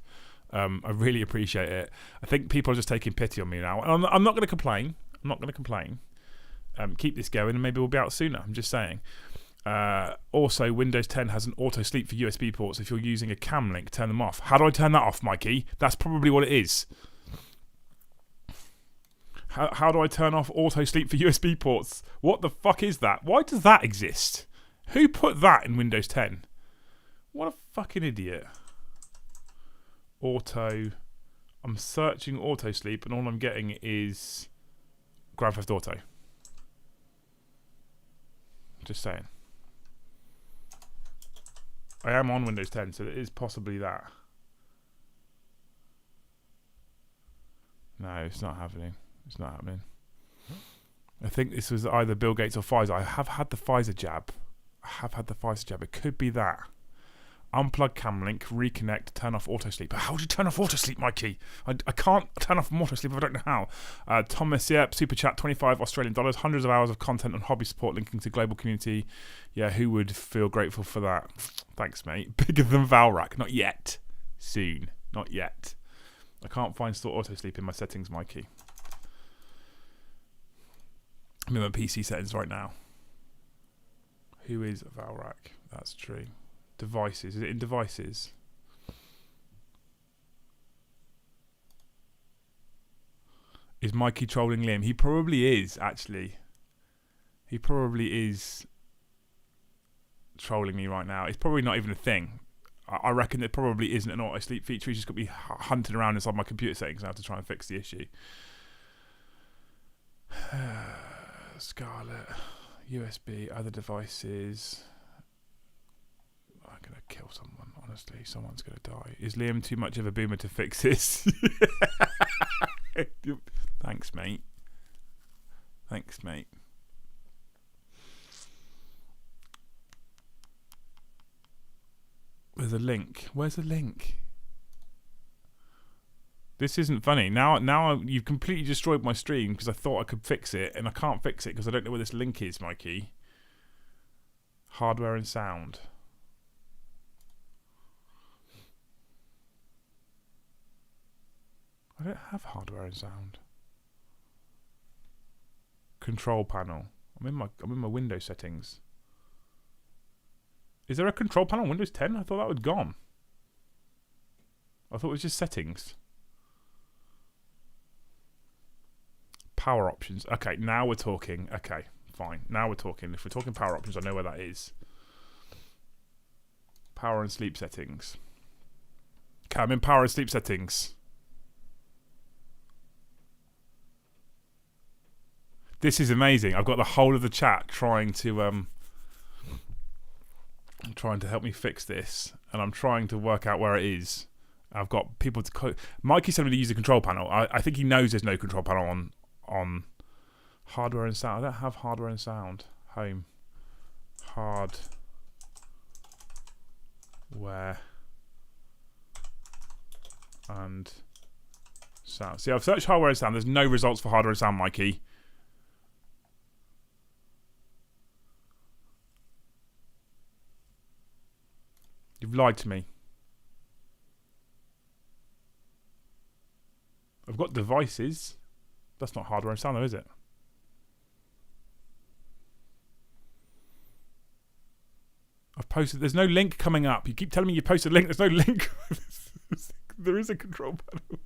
S1: I really appreciate it. I think people are just taking pity on me now. And I'm not going to complain. I'm not going to complain. Keep this going and maybe we'll be out sooner. I'm just saying. Also, Windows 10 has an auto sleep for USB ports. If you're using a cam link, turn them off. How do I turn that off, Mikey? That's probably what it is. How do I turn off auto sleep for USB ports? What the fuck is that? Why does that exist? Who put that in Windows 10? What a fucking idiot. Auto. I'm searching auto sleep and all I'm getting is Grand Theft Auto. Just saying. I am on Windows 10, so it is possibly that. No, it's not happening. It's not happening. I think this was either Bill Gates or Pfizer. I have had the Pfizer jab. It could be that. Unplug cam link, reconnect, turn off auto sleep. How do you turn off auto sleep, Mikey? I can't turn off auto sleep if I don't know how. Thomas, yep, super chat, 25 Australian dollars, hundreds of hours of content on hobby support linking to global community. Yeah, who would feel grateful for that? Thanks, mate. Bigger than Valrak. Not yet. Soon. Not yet. I can't find store auto sleep in my settings, Mikey. I'm in my PC settings right now. Who is Valrak? That's true. Devices. Is it in devices? Is Mikey trolling Liam? He probably is, actually. He probably is trolling me right now. It's probably not even a thing. I reckon it probably isn't an auto sleep feature. He's just got to be hunting around inside my computer settings now to try and fix the issue. Scarlet, USB, other devices. I'm going to kill someone, honestly. Someone's going to die. Is Liam too much of a boomer to fix this? Thanks, mate. Thanks, mate. There's a link. Where's the link? This isn't funny. Now you've completely destroyed my stream because I thought I could fix it, and I can't fix it because I don't know where this link is, Mikey. Hardware and sound. I don't have hardware and sound. Control panel. I'm in my Windows settings. Is there a control panel on Windows 10? I thought that was gone. I thought it was just settings. Power options. Okay, now we're talking. Okay, fine. Now we're talking. If we're talking power options, I know where that is. Power and sleep settings. Okay, I'm in power and sleep settings. This is amazing. I've got the whole of the chat trying to help me fix this, and I'm trying to work out where it is. I've got people to Mikey said to use the control panel. I think he knows there's no control panel on hardware and sound. I don't have hardware and sound. Home. Hardware and sound. See, I've searched hardware and sound. There's no results for hardware and sound, Mikey. You've lied to me. I've got devices. That's not hardware and sound though, is it? I've posted. There's no link coming up. You keep telling me you posted a link. There's no link. There is a control panel.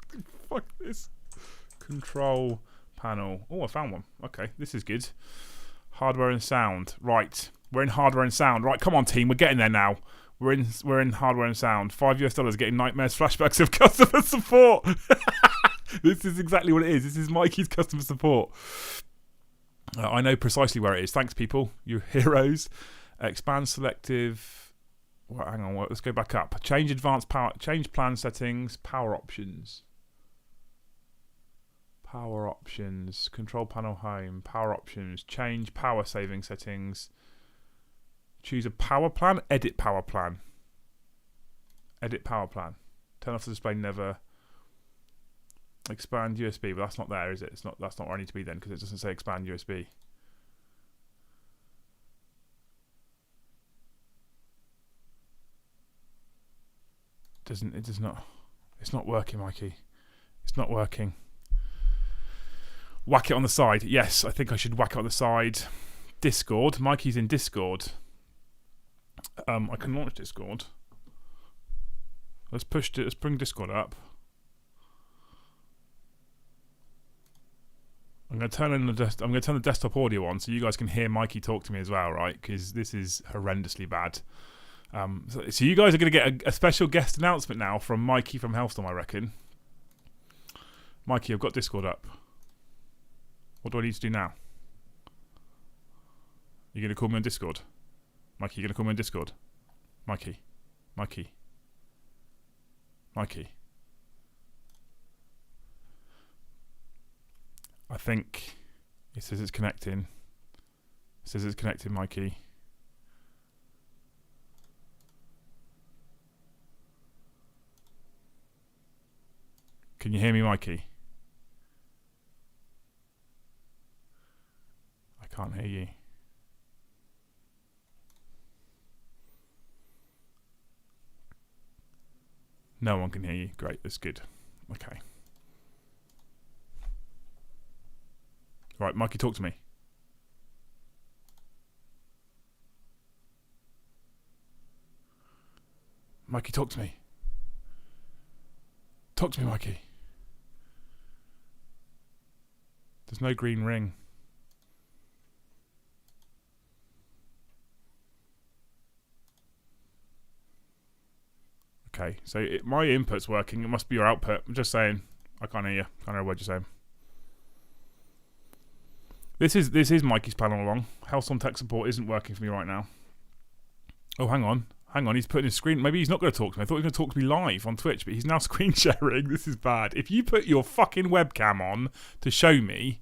S1: Fuck this. Control panel. Oh, I found one. Okay, this is good. Hardware and sound. Right. We're in hardware and sound. Right, come on team. We're getting there now. We're in hardware and sound. $5 getting nightmares, flashbacks of customer support. This is exactly what it is. This is Mikey's customer support. I know precisely where it is. Thanks, people. You're heroes. Expand selective. Well, hang on. Let's go back up. Change advanced power. Change plan settings. Power options. Power options. Control panel home. Power options. Change power saving settings. Choose a power plan. Edit power plan. Edit power plan. Turn off the display never. Expand USB. Well, that's not there, is it? It's not. That's not where I need to be then, because it doesn't say expand USB. It does not. It's not working, Mikey. It's not working. Whack it on the side. Yes, I think I should whack it on the side. Discord. Mikey's in Discord. I can launch Discord. Let's bring Discord up. I'm going to turn the desktop audio on so you guys can hear Mikey talk to me as well, right? Because this is horrendously bad. So you guys are going to get a special guest announcement now from Mikey from Hellstorm, I reckon. Mikey, I've got Discord up. What do I need to do now? You're going to call me on Discord? Mikey, you're going to call me on Discord? Mikey. I think it says it's connecting. Mikey. Can you hear me, Mikey? I can't hear you. No one can hear you. Great, that's good. Okay. Right, Mikey, talk to me. Mikey, talk to me. Talk to me, Mikey. There's no green ring. Okay, so my input's working. It must be your output. I'm just saying. I can't hear you. Can't hear what you're saying. This is Mikey's plan all along. Hellstorm tech support isn't working for me right now. Oh, hang on. He's putting his screen. Maybe he's not going to talk to me. I thought he was going to talk to me live on Twitch, but he's now screen sharing. This is bad. If you put your fucking webcam on to show me.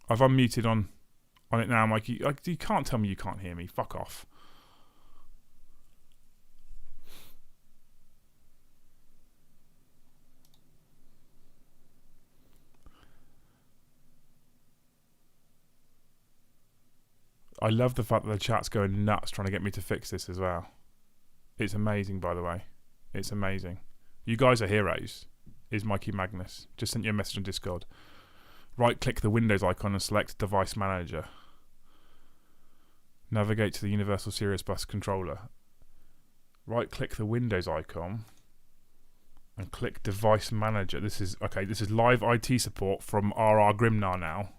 S1: I've unmuted on it now, Mikey. You can't tell me you can't hear me. Fuck off. I love the fact that the chat's going nuts trying to get me to fix this as well. It's amazing, by the way. It's amazing. You guys are heroes. Is Mikey Magnus. Just sent you a message on Discord. Right-click the Windows icon and select Device Manager. Navigate to the Universal Serious Bus Controller. Right-click the Windows icon and click Device Manager. This is live IT support from RR Grimnar now.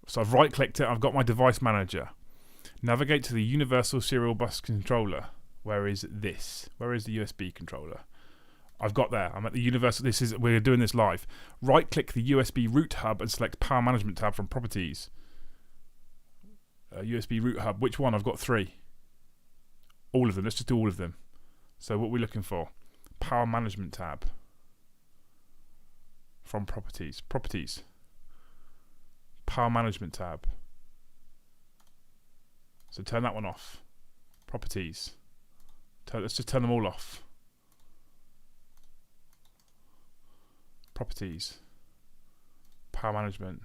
S1: So I've right-clicked it. I've got my Device Manager. Navigate to the Universal Serial Bus Controller. Where is this? Where is the USB controller? I've got there. I'm at the Universal. We're doing this live. Right-click the USB root hub and select Power Management tab from Properties. USB root hub. Which one? I've got 3. All of them. Let's just do all of them. So what are we looking for? Power Management tab from Properties. Properties. Power Management tab. So turn that one off. Properties. Let's just turn them all off. Properties. Power Management.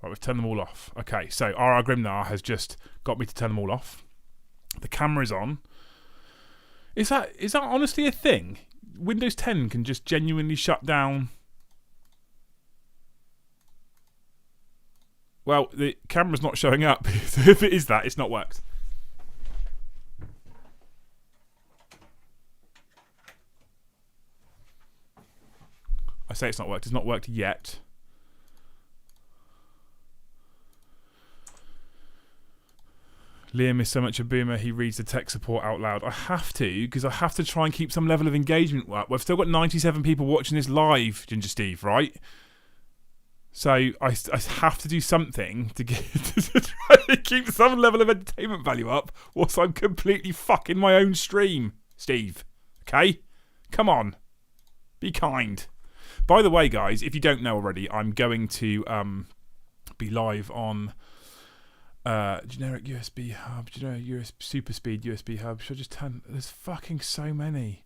S1: Right, we've turned them all off. Okay, so RR Grimnar has just got me to turn them all off. The camera's on. Is that honestly a thing? Windows 10 can just genuinely shut down. Well, the camera's not showing up. So if it is that, it's not worked. I say it's not worked. It's not worked yet. Liam is so much a boomer, he reads the tech support out loud. I have to, because I have to try and keep some level of engagement up. We've still got 97 people watching this live, Ginger Steve, right? So I have to do something to try to keep some level of entertainment value up whilst I'm completely fucking my own stream, Steve. Okay? Come on. Be kind. By the way, guys, if you don't know already, I'm going to be live on generic USB hub, generic super speed USB hub. Should I just turn? There's fucking so many.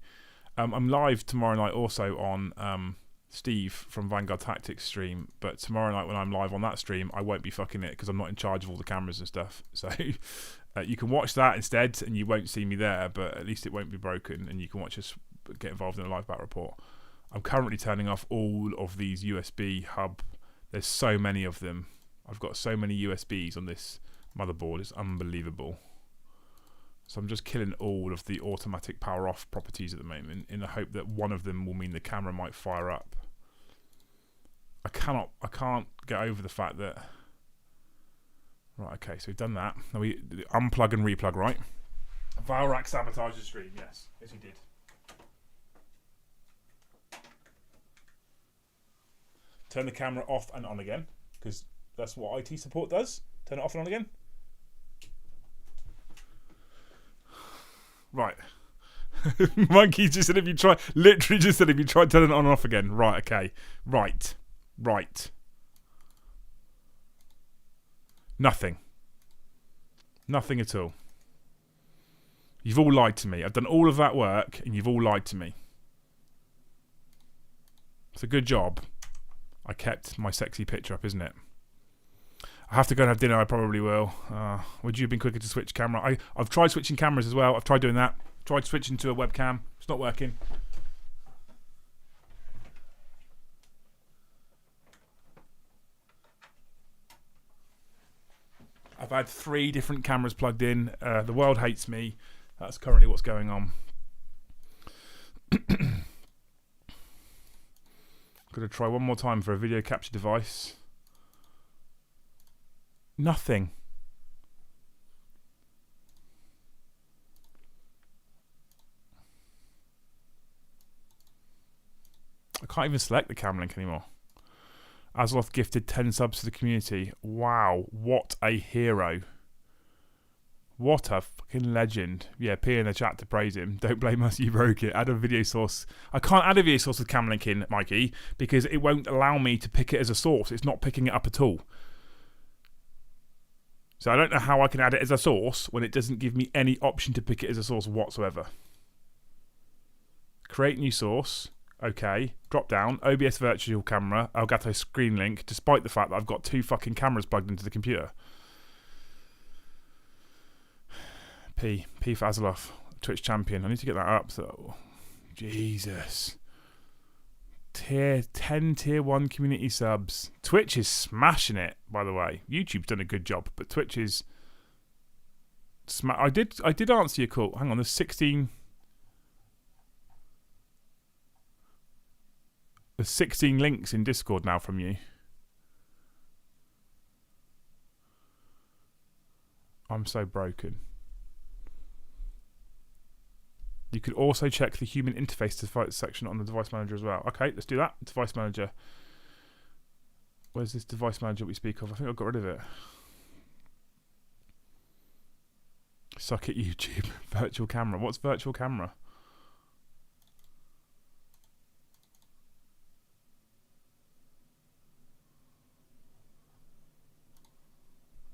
S1: I'm live tomorrow night also on Steve from Vanguard Tactics stream, but tomorrow night when I'm live on that stream, I won't be fucking it because I'm not in charge of all the cameras and stuff. So you can watch that instead, and you won't see me there, but at least it won't be broken, and you can watch us get involved in a live battle report. I'm currently turning off all of these USB hub. There's so many of them. I've got so many USBs on this motherboard. It's unbelievable. So I'm just killing all of the automatic power off properties at the moment in the hope that one of them will mean the camera might fire up. I can't get over the fact that... Right, okay, so we've done that. Now we unplug and replug, right? Valrak sabotaged the stream, yes. Yes, he did. Turn the camera off and on again, because that's what IT support does. Turn it off and on again. Right. Monkey just said if you try, literally just said if you try turning it on and off again. Right, okay. Right. Nothing. Nothing at all. You've all lied to me. I've done all of that work and you've all lied to me. It's a good job. I kept my sexy picture up, isn't it? I have to go and have dinner. I probably will. Would you have been quicker to switch camera? I've tried switching cameras as well. I've tried doing that. Tried switching to a webcam. It's not working. I've had 3 different cameras plugged in. The world hates me. That's currently what's going on. Gonna try one more time for a video capture device. Nothing. I can't even select the cam link anymore. Asloth gifted 10 subs to the community. Wow, what a hero. What a fucking legend. Yeah, P in the chat to praise him. Don't blame us, you broke it. Add a video source. I can't add a video source with cam link in, Mikey, because it won't allow me to pick it as a source. It's not picking it up at all. So I don't know how I can add it as a source when it doesn't give me any option to pick it as a source whatsoever. Create new source. Okay. Drop down. OBS virtual camera. Elgato screen link. Despite the fact that I've got 2 fucking cameras plugged into the computer. P for Azeloth. Twitch champion. I need to get that up. So, Jesus. Tier 10 tier 1 community subs. Twitch is smashing it, by the way. YouTube's done a good job, but Twitch is I did answer your call. Hang on, there's 16 links in Discord now from you. I'm so broken. You could also check the human interface device section on the device manager as well. Okay, let's do that. Device manager. Where's this device manager we speak of? I think I got rid of it. Suck it, YouTube. Virtual camera. What's virtual camera?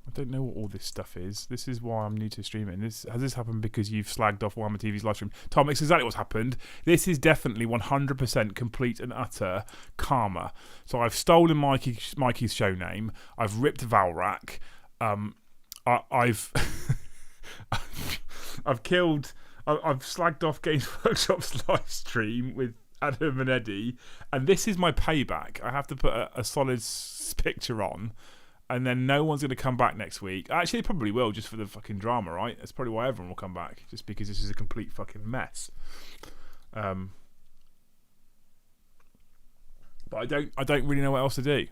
S1: I don't know what all this stuff is. This is why I'm new to streaming. Has this happened because you've slagged off Warhammer TV's live stream? Tom, it's exactly what's happened. This is definitely 100% complete and utter karma. So I've stolen Mikey's show name. I've ripped Valrak. I've slagged off Games Workshop's live stream with Adam and Eddie, and this is my payback. I have to put a solid picture on. And then no one's going to come back next week. Actually, they probably will, just for the fucking drama, right? That's probably why everyone will come back, just because this is a complete fucking mess. But I don't really know what else to do.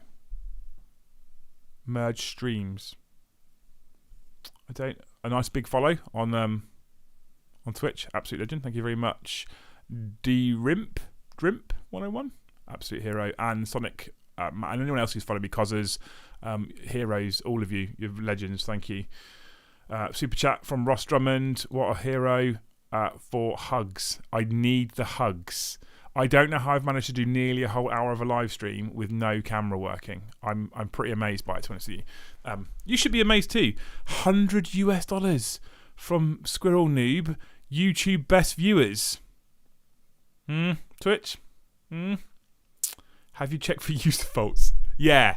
S1: Merge streams. A nice big follow on Twitch. Absolute legend. Thank you very much. Drimp 101. Absolute hero. And Sonic. And anyone else who's followed me, Cozzers, heroes, all of you, you're legends, thank you. Super chat from Ross Drummond, what a hero, for hugs. I need the hugs. I don't know how I've managed to do nearly a whole hour of a live stream with no camera working. I'm pretty amazed by it, to be honest with you. You should be amazed too. $100 from Squirrel Noob, YouTube best viewers. Twitch? Have you checked for user faults? Yeah.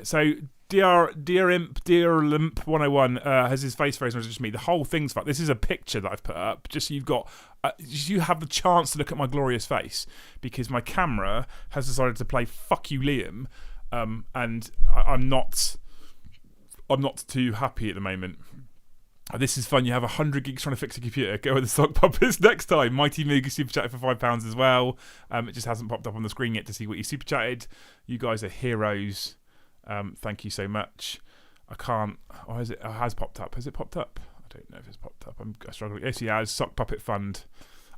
S1: So Dear Limp 101 has his face very much to me. The whole thing's fact. This is a picture that I've put up. Just so you've got, you have the chance to look at my glorious face, because my camera has decided to play "Fuck You, Liam," and I'm not too happy at the moment. This is fun. You have 100 geeks trying to fix a computer. Go with the sock puppets next time. Mighty Mooga super chatted for £5 as well. It just hasn't popped up on the screen yet to see what you super chatted. You guys are heroes. Thank you so much. I can't. Oh, is it? Oh, it has popped up. Has it popped up? I don't know if it's popped up. I'm struggling. Yes, yeah, sock puppet fund.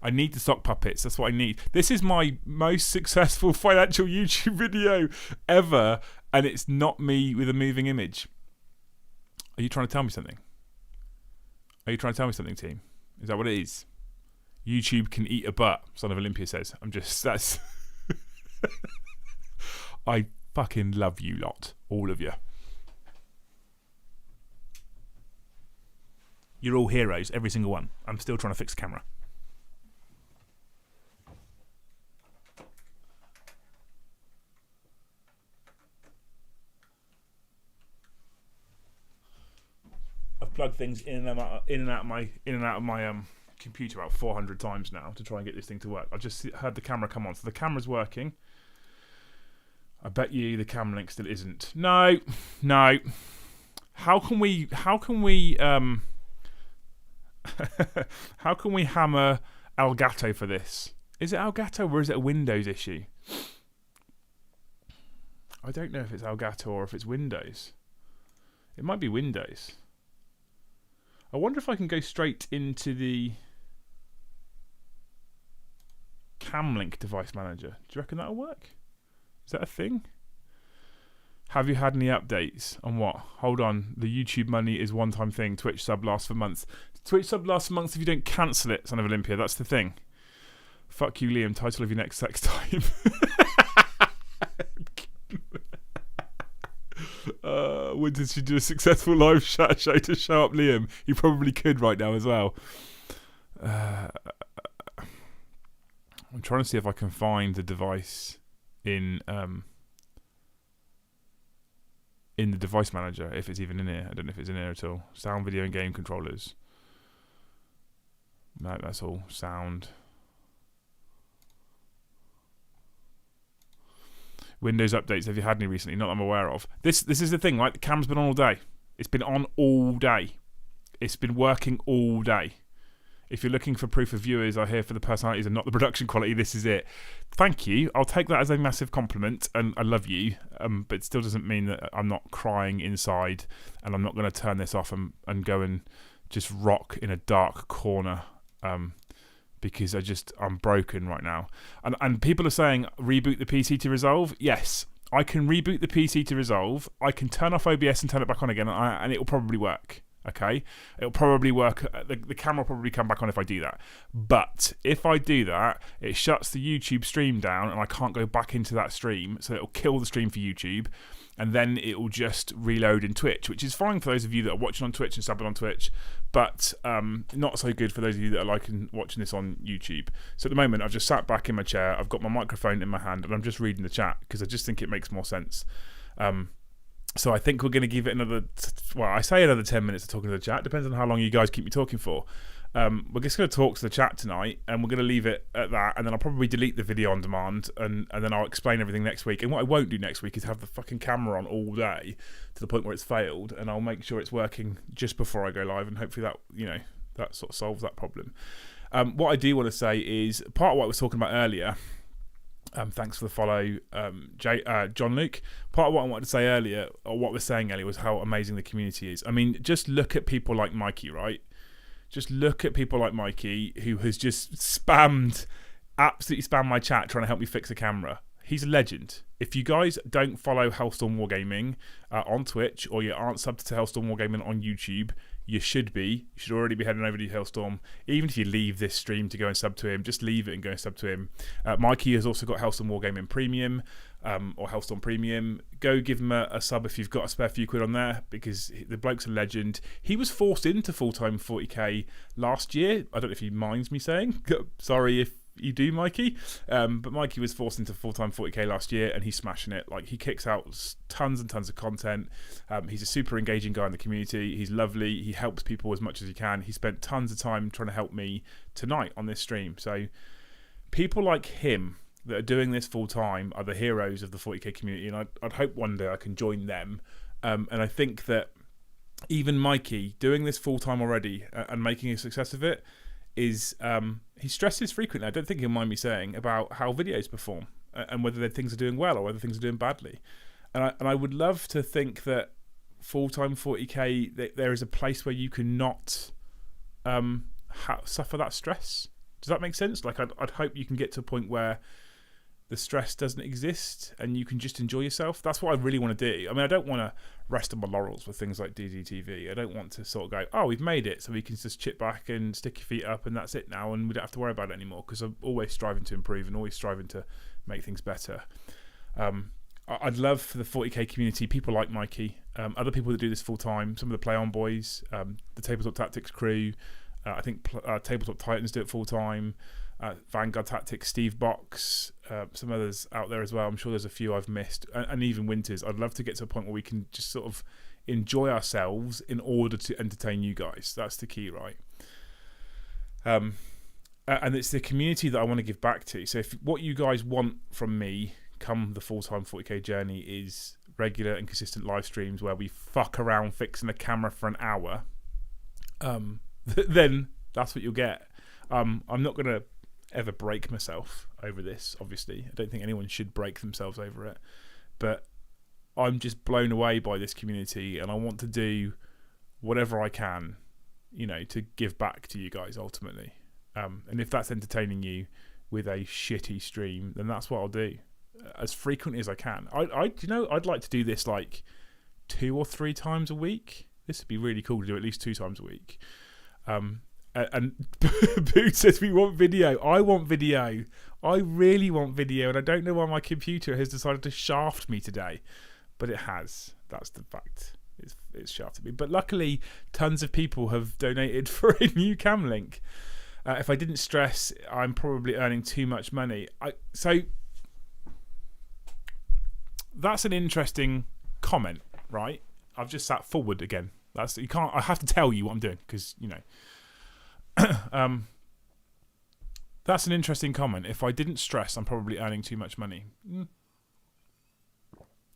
S1: I need the sock puppets. That's what I need. This is my most successful financial YouTube video ever, and it's not me with a moving image. Are you trying to tell me something? Are you trying to tell me something, team? Is that what it is? YouTube can eat a butt, Son of Olympia says. That's... I fucking love you lot. All of you. You're all heroes, every single one. I'm still trying to fix the camera. Plug things in and out of my computer about 400 times now to try and get this thing to work. I just heard the camera come on, so the camera's working. I bet you the cam link still isn't. No. How can we how can we hammer Elgato for this? Is it Elgato or is it a Windows issue? I don't know if it's Elgato or if it's Windows. It might be Windows. I wonder if I can go straight into the Camlink device manager. Do you reckon that'll work? Is that a thing? Have you had any updates on what? Hold on. The YouTube money is one-time thing. Twitch sub lasts for months. Twitch sub lasts for months if you don't cancel it, Son of Olympia. That's the thing. Fuck you, Liam. Title of your next sex time. Did she do a successful live chat show to show up Liam? He probably could right now as well. I'm trying to see if I can find the device in the device manager, if it's even in here. I don't know if it's in here at all. Sound, video, and game controllers. No, that's all sound. Windows updates, have you had any recently? Not that I'm aware of. This is the thing, right? The camera's been on all day. It's been on all day. It's been working all day. If you're looking for proof of viewers are here for the personalities and not the production quality, this is it. Thank you. I'll take that as a massive compliment, and I love you. But it still doesn't mean that I'm not crying inside, and I'm not going to turn this off and go and just rock in a dark corner. Because I'm broken right now. And people are saying, reboot the PC to resolve. Yes, I can reboot the PC to resolve. I can turn off OBS and turn it back on again, and it will probably work. Okay? It'll probably work. The camera will probably come back on if I do that. But if I do that, it shuts the YouTube stream down, and I can't go back into that stream, so it'll kill the stream for YouTube. And then it will just reload in Twitch, which is fine for those of you that are watching on Twitch and subbing on Twitch, but not so good for those of you that are watching this on YouTube. So at the moment, I've just sat back in my chair, I've got my microphone in my hand, and I'm just reading the chat because I just think it makes more sense. So I think we're going to give it another, I say another 10 minutes of talking to the chat. Depends on how long you guys keep me talking for. We're just going to talk to the chat tonight, and we're going to leave it at that, and then I'll probably delete the video on demand, and then I'll explain everything next week. And what I won't do next week is have the fucking camera on all day to the point where it's failed, and I'll make sure it's working just before I go live, and hopefully that, that sort of solves that problem. What I do want to say is, part of what I was talking about earlier, thanks for the follow, John Luke. Part of what I wanted to say earlier, or what we're saying earlier, was how amazing the community is. I mean, just look at people like Mikey, right? Just look at people like Mikey, who has just absolutely spammed my chat trying to help me fix a camera. He's a legend. If you guys don't follow Hellstorm Wargaming on Twitch, or you aren't subbed to Hellstorm Wargaming on YouTube, you should be. You should already be heading over to Hellstorm. Even if you leave this stream to go and sub to him, just leave it and go and sub to him. Mikey has also got Hellstorm Wargaming Premium, or Hellstorm Premium. Go give him a sub if you've got a spare few quid on there, because the bloke's a legend. He was forced into full-time 40k last year. I don't know if he minds me saying. Sorry you do, Mikey. But Mikey was forced into full-time 40k last year, and he's smashing it. Like, he kicks out tons and tons of content. He's a super engaging guy in the community. He's lovely. He helps people as much as he can. He spent tons of time trying to help me tonight on this stream. So people like him that are doing this full-time are the heroes of the 40k community, and I'd hope one day I can join them. And I think that even Mikey doing this full-time already and making a success of it is he stresses frequently, I don't think he'll mind me saying, about how videos perform and whether things are doing well or whether things are doing badly. And I would love to think that full-time 40k, there is a place where you can not suffer that stress. Does that make sense? Like, I'd hope you can get to a point where the stress doesn't exist and you can just enjoy yourself. That's what I really want to do. I mean, I don't want to rest on my laurels with things like Dgtv. I don't want to sort of go, oh, we've made it, so we can just chip back and stick your feet up and that's it now, and we don't have to worry about it anymore, because I'm always striving to improve and always striving to make things better. I'd love for the 40k community, people like Mikey, other people that do this full time, some of the Play On boys, the Tabletop Tactics crew, I think Tabletop Titans do it full time, Vanguard Tactics, Steve Box, some others out there as well. I'm sure there's a few I've missed, and even Winters. I'd love to get to a point where we can just sort of enjoy ourselves in order to entertain you guys. That's the key, right? And it's the community that I want to give back to. So if what you guys want from me come the full-time 40k journey is regular and consistent live streams where we fuck around fixing a camera for an hour, then that's what you'll get. I'm not going to ever break myself over this, obviously. I don't think anyone should break themselves over it, but I'm just blown away by this community, and I want to do whatever I can, to give back to you guys ultimately. And if that's entertaining you with a shitty stream, then that's what I'll do as frequently as I can. I'd like to do this like 2 or 3 times a week. This would be really cool to do at least 2 times a week. And Boo says we want video. I want video. I really want video, and I don't know why my computer has decided to shaft me today, but it has. That's the fact. It's shafted me. But luckily, tons of people have donated for a new cam link. If I didn't stress, I'm probably earning too much money. So that's an interesting comment, right? I've just sat forward again. I have to tell you what I'm doing because that's an interesting comment. If I didn't stress, I'm probably earning too much money.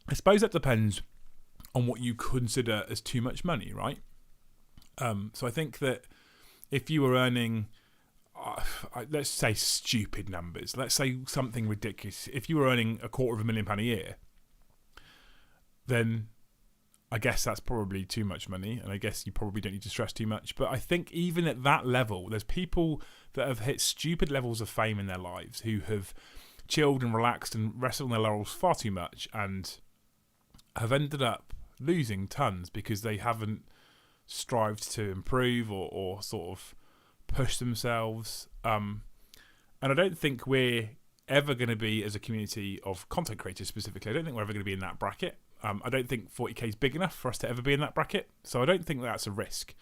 S1: I suppose that depends on what you consider as too much money, right? So I think that if you were earning, let's say stupid numbers, let's say something ridiculous. If you were earning £250,000 a year, then I guess that's probably too much money, and I guess you probably don't need to stress too much. But I think even at that level, there's people that have hit stupid levels of fame in their lives who have chilled and relaxed and rested on their laurels far too much and have ended up losing tons because they haven't strived to improve or sort of push themselves. And I don't think we're ever going to be, as a community of content creators specifically, I don't think we're ever going to be in that bracket. I don't think 40k is big enough for us to ever be in that bracket, so I don't think that's a risk.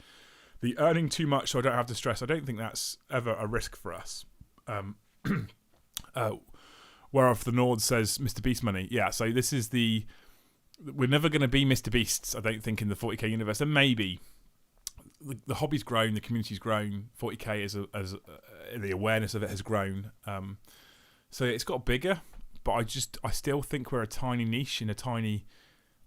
S1: The earning too much so I don't have to stress, I don't think that's ever a risk for us. Whereof the Nord says Mr. Beast money. Yeah, so this is we're never going to be Mr. Beasts, I don't think, in the 40k universe. And maybe the hobby's grown, the community's grown, 40k as the awareness of it has grown. So it's got bigger, but I still think we're a tiny niche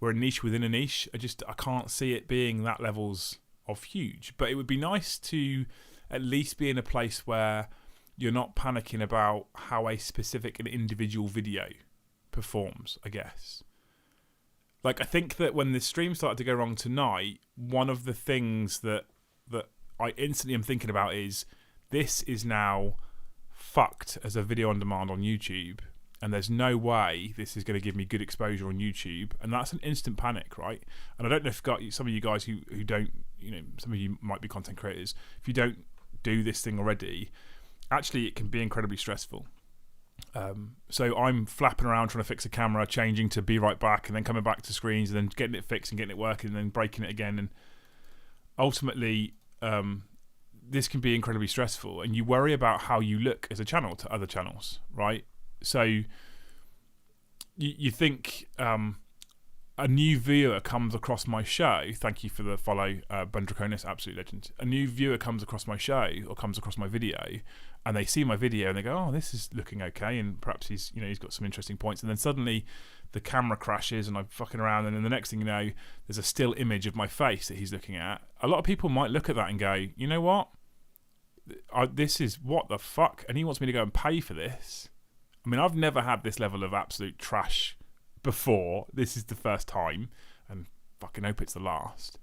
S1: we're a niche within a niche. I can't see it being that levels of huge. But it would be nice to at least be in a place where you're not panicking about how a specific and individual video performs, I guess. Like, I think that when the stream started to go wrong tonight, one of the things that I instantly am thinking about is this is now fucked as a video on demand on YouTube, and there's no way this is going to give me good exposure on YouTube, and that's an instant panic, right? And I don't know if some of you guys who don't, some of you might be content creators, if you don't do this thing already, actually it can be incredibly stressful. So I'm flapping around trying to fix a camera, changing to be right back, and then coming back to screens, and then getting it fixed and getting it working, and then breaking it again, and ultimately this can be incredibly stressful, and you worry about how you look as a channel to other channels, right? So you think a new viewer comes across my show. Thank you for the follow, Bundraconis, absolute legend. A new viewer comes across my show or comes across my video, and they see my video and they go, "Oh, this is looking okay," and perhaps he's got some interesting points. And then suddenly the camera crashes and I'm fucking around, and then the next thing you know, there's a still image of my face that he's looking at. A lot of people might look at that and go, "You know what? This is what the fuck," and he wants me to go and pay for this. I mean, I've never had this level of absolute trash before. This is the first time, and fucking hope it's the last.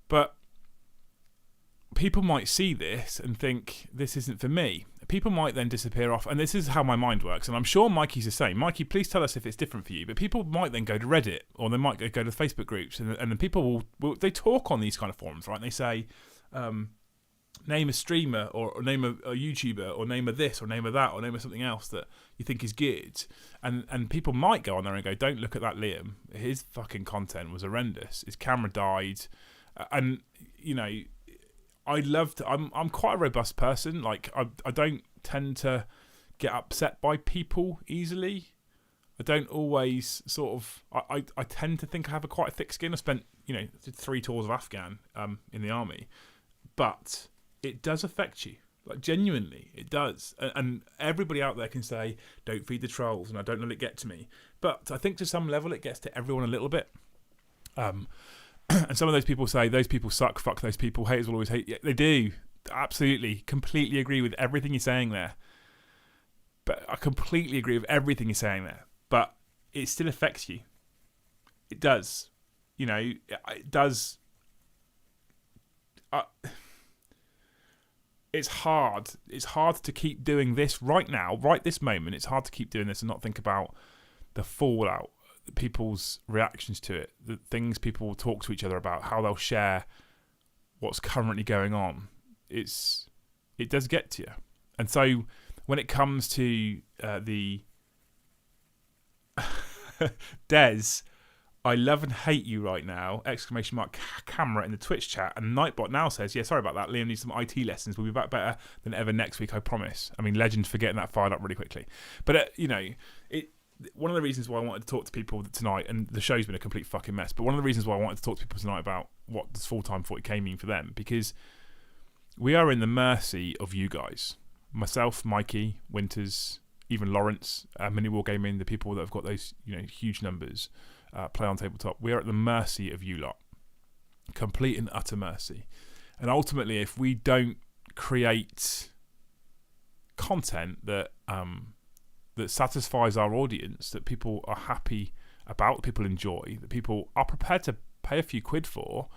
S1: But people might see this and think this isn't for me. People might then disappear off, and this is how my mind works, and I'm sure Mikey's the same. Mikey, please tell us if it's different for you. But people might then go to Reddit, or they might go to Facebook groups, and then people will they talk on these kind of forums, right? And they say, name a streamer, or name a YouTuber, or name a this, or name a that, or name a something else that you think is good. And people might go on there and go, "Don't look at that Liam. His fucking content was horrendous. His camera died." And, I'm quite a robust person. Like, I don't tend to get upset by people easily. I don't always I tend to think I have quite a thick skin. I spent, 3 tours of Afghan in the army. But it does affect you. Like, genuinely, it does. And everybody out there can say, "Don't feed the trolls," and I don't let it get to me. But I think to some level it gets to everyone a little bit. And some of those people say, "Those people suck, fuck those people, haters will always hate." Yeah, they do. Absolutely. Completely agree with everything you're saying there. But I completely agree with everything you're saying there. But it still affects you. It does. It does. It's hard. It's hard to keep doing this right now, right this moment. It's hard to keep doing this and not think about the fallout, people's reactions to it, the things people will talk to each other about, how they'll share what's currently going on. It does get to you. And so when it comes to the Des, "I love and hate you right now!" ! Camera in the Twitch chat. And Nightbot now says, "Yeah, sorry about that. Liam needs some IT lessons. We'll be back better than ever next week, I promise." I mean, legend for getting that fired up really quickly. But one of the reasons why I wanted to talk to people tonight, and the show's been a complete fucking mess, but one of the reasons why I wanted to talk to people tonight about what does full-time 40k mean for them, because we are in the mercy of you guys. Myself, Mikey, Winters, even Lawrence, Mini War Gaming, the people that have got those huge numbers, Play on Tabletop. We are at the mercy of you lot. Complete and utter mercy. And ultimately, if we don't create content that satisfies our audience, that people are happy about, that people enjoy, that people are prepared to pay a few quid for,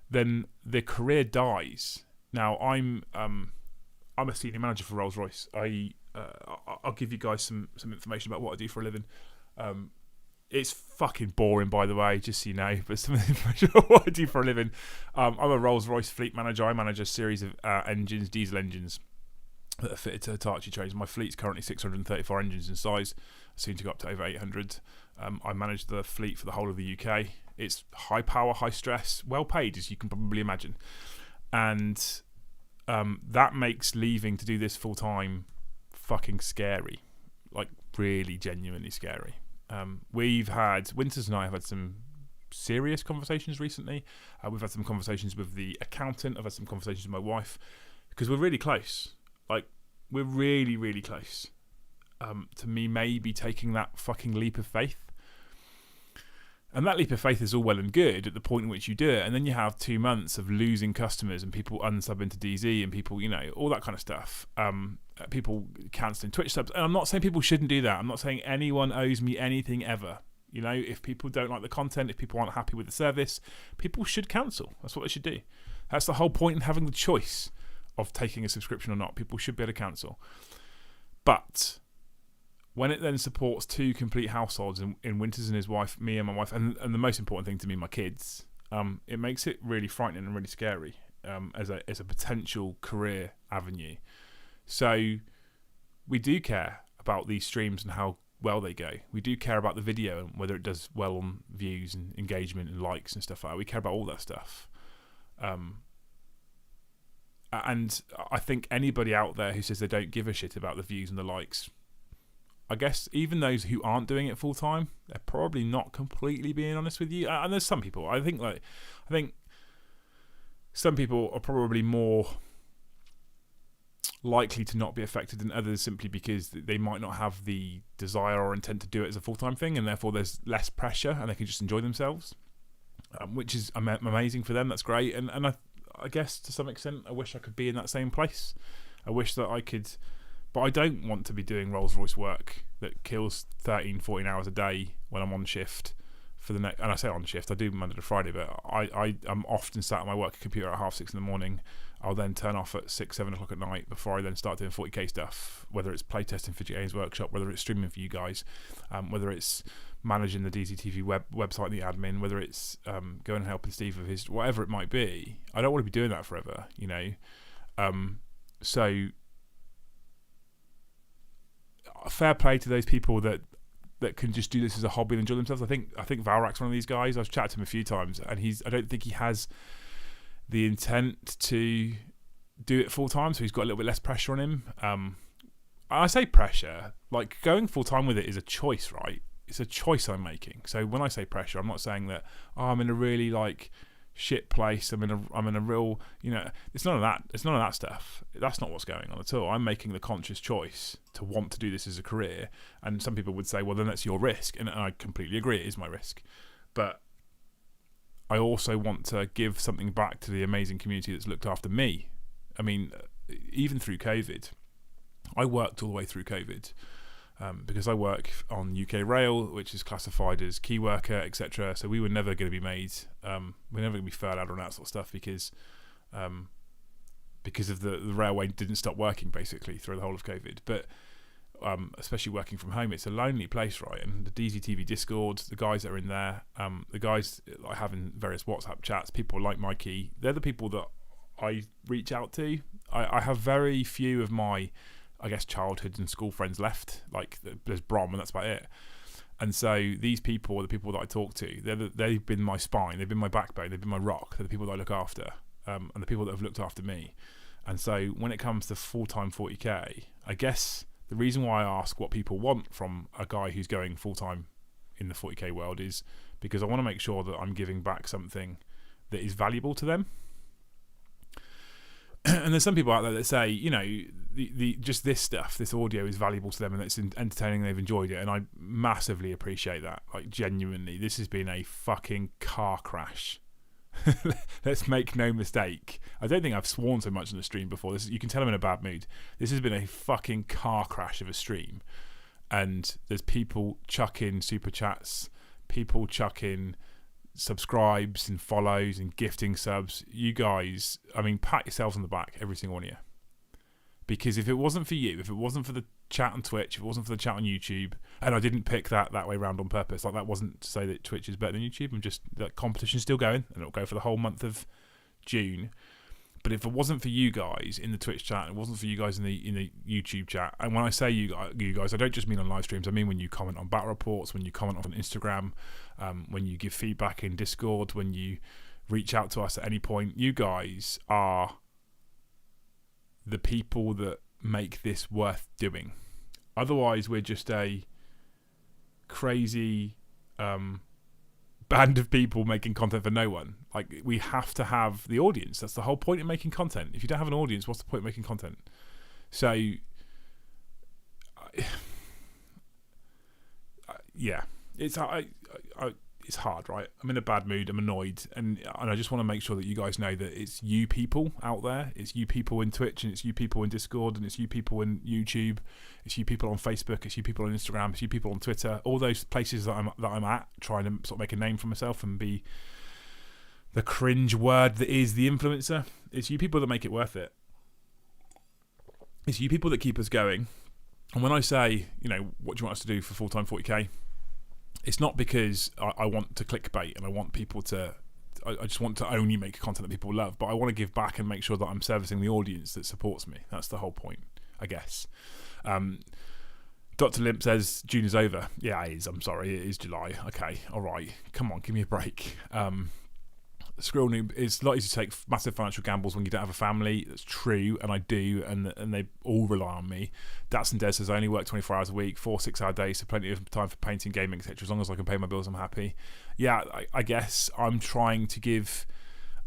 S1: then the career dies. Now, I'm a senior manager for Rolls-Royce. I'll give you guys some information about what I do for a living. It's fucking boring, by the way, just so you know, but some information about what I do for a living. I'm a Rolls-Royce fleet manager. I manage a series of engines, diesel engines, that are fitted to Hitachi trains. My fleet's currently 634 engines in size, soon to go up to over 800. I manage the fleet for the whole of the UK. It's high power, high stress, well paid, as you can probably imagine. And that makes leaving to do this full time fucking scary, like really genuinely scary. Winters and I have had some serious conversations recently. We've had some conversations with the accountant. I've had some conversations with my wife, because we're really close. Like, we're really, really close to me maybe taking that fucking leap of faith. And that leap of faith is all well and good at the point in which you do it, and then you have 2 months of losing customers and people unsubbing to DZ and people, all that kind of stuff. People cancelling Twitch subs. And I'm not saying people shouldn't do that. I'm not saying anyone owes me anything ever. If people don't like the content, if people aren't happy with the service, people should cancel. That's what they should do. That's the whole point in having the choice of taking a subscription or not. People should be able to cancel. But when it then supports 2 complete households in Winters and his wife, me and my wife, and the most important thing to me, my kids, it makes it really frightening and really scary as a potential career avenue. So we do care about these streams and how well they go. We do care about the video and whether it does well on views and engagement and likes and stuff like that. We care about all that stuff. And I think anybody out there who says they don't give a shit about the views and the likes, I guess even those who aren't doing it full time, they're probably not completely being honest with you. And there's some people, I think some people are probably more likely to not be affected than others, simply because they might not have the desire or intent to do it as a full-time thing, and therefore there's less pressure and they can just enjoy themselves, which is amazing for them. That's great. And I guess to some extent I wish I could be in that same place. I wish that I could, but I don't want to be doing Rolls-Royce work that kills 13, 14 hours a day when I'm on shift for the next, and I say on shift, I do Monday to Friday, but I'm often sat at my work computer at 6:30 in the morning. I'll then turn off at 6, 7 o'clock at night before I then start doing 40k stuff, whether it's playtesting for Games Workshop, whether it's streaming for you guys, whether it's managing the Dgtv website, the admin, whether it's going and helping Steve with his, whatever it might be. I don't want to be doing that forever, you know. So fair play to those people that can just do this as a hobby and enjoy themselves. I think Valrak's one of these guys. I've chatted to him a few times, and I don't think he has the intent to do it full time, so he's got a little bit less pressure on him. I say pressure, like going full time with it is a choice, right? It's a choice I'm making. So when I say pressure, I'm not saying that I'm in a really like shit place. I'm in a real, you know, it's none of that. It's none of that stuff. That's not what's going on at all. I'm making the conscious choice to want to do this as a career. And some people would say, well, then that's your risk, and I completely agree. It is my risk, but I also want to give something back to the amazing community that's looked after me. I mean, even through COVID, I worked all the way through COVID. Because I work on UK Rail, which is classified as key worker, etc. So we were never going to be made, we're never going to be furloughed on that sort of stuff because of the railway didn't stop working basically through the whole of COVID. But especially working from home, it's a lonely place, right? And the Dgtv Discord, the guys that are in there, the guys I have in various WhatsApp chats, people like Mikey, they're the people that I reach out to. I have very few of my, I guess, childhood and school friends left. Like there's Brom, and that's about it. And so these people are the people that I talk to. They've been my spine, they've been my backbone, they've been my rock. They're the people that I look after, and the people that have looked after me. And so when it comes to full-time 40k, I guess the reason why I ask what people want from a guy who's going full-time in the 40k world is because I want to make sure that I'm giving back something that is valuable to them. And there's some people out there that say, you know, the just this stuff, this audio is valuable to them and it's entertaining, they've enjoyed it, and I massively appreciate that. Like, genuinely, this has been a fucking car crash. Let's make no mistake. I don't think I've sworn so much on the stream before. You can tell I'm in a bad mood. This has been a fucking car crash of a stream, and there's people chucking super chats, people chucking subscribes and follows and gifting subs. You guys, I mean, pat yourselves on the back, every single one of you, because if it wasn't for you, if it wasn't for the chat on Twitch, if it wasn't for the chat on YouTube, and I didn't pick that way round on purpose, like that wasn't to say that Twitch is better than YouTube. I'm just, that competition's still going, and it'll go for the whole month of June. But if it wasn't for you guys in the Twitch chat, it wasn't for you guys in the YouTube chat, and when I say you guys, I don't just mean on live streams. I mean when you comment on battle reports, when you comment on Instagram, when you give feedback in Discord, when you reach out to us at any point. You guys are the people that make this worth doing. Otherwise, we're just a crazy band of people making content for no one. Like, we have to have the audience. That's the whole point of making content. If you don't have an audience, what's the point of making content? So yeah, it's hard, right? I'm in a bad mood, I'm annoyed, and I just want to make sure that you guys know that it's you people out there, it's you people in Twitch, and it's you people in Discord, and it's you people in YouTube, it's you people on Facebook, it's you people on Instagram, it's you people on Twitter, all those places that I'm at, trying to sort of make a name for myself and be the cringe word that is the influencer. It's you people that make it worth it. It's you people that keep us going. And when I say, you know, what do you want us to do for full-time 40k, it's not because I want to clickbait and I want people to, I just want to only make content that people love, but I want to give back and make sure that I'm servicing the audience that supports me. That's the whole point, I guess. Dr. Limp says June is over. Yeah, it is. I'm sorry. It is July. Okay. All right. Come on. Give me a break. Squirrel Noob, it's a lot easier to take massive financial gambles when you don't have a family. That's true, and I do, and they all rely on me. Datsun Des says, I only work 24 hours a week, 4 6-hour days, so plenty of time for painting, gaming, etc. As long as I can pay my bills, I'm happy. Yeah, I guess I'm trying to give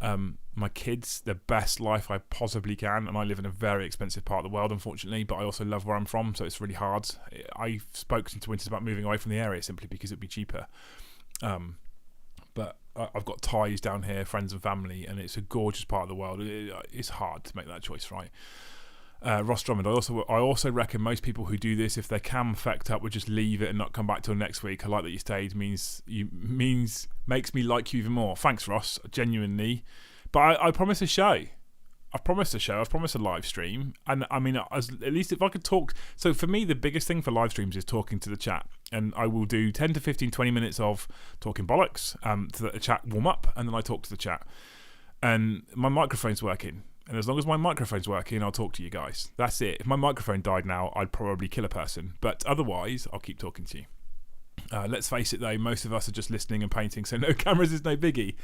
S1: my kids the best life I possibly can, and I live in a very expensive part of the world, unfortunately, but I also love where I'm from, so it's really hard. I've spoken to Winters about moving away from the area simply because it'd be cheaper. But I've got ties down here, friends and family, and it's a gorgeous part of the world. It's hard to make that choice, right? Ross Drummond, I also reckon most people who do this, if they can fecked up, would just leave it and not come back till next week. I like that you stayed. Makes me like you even more. Thanks, Ross, genuinely. But I promise a show. I've promised a show. I've promised a live stream. And I mean, at least if I could talk. So for me, the biggest thing for live streams is talking to the chat. And I will do 10 to 15, 20 minutes of talking bollocks to let the chat warm up. And then I talk to the chat. And my microphone's working. And as long as my microphone's working, I'll talk to you guys. That's it. If my microphone died now, I'd probably kill a person. But otherwise, I'll keep talking to you. Let's face it, though. Most of us are just listening and painting. So no cameras is no biggie.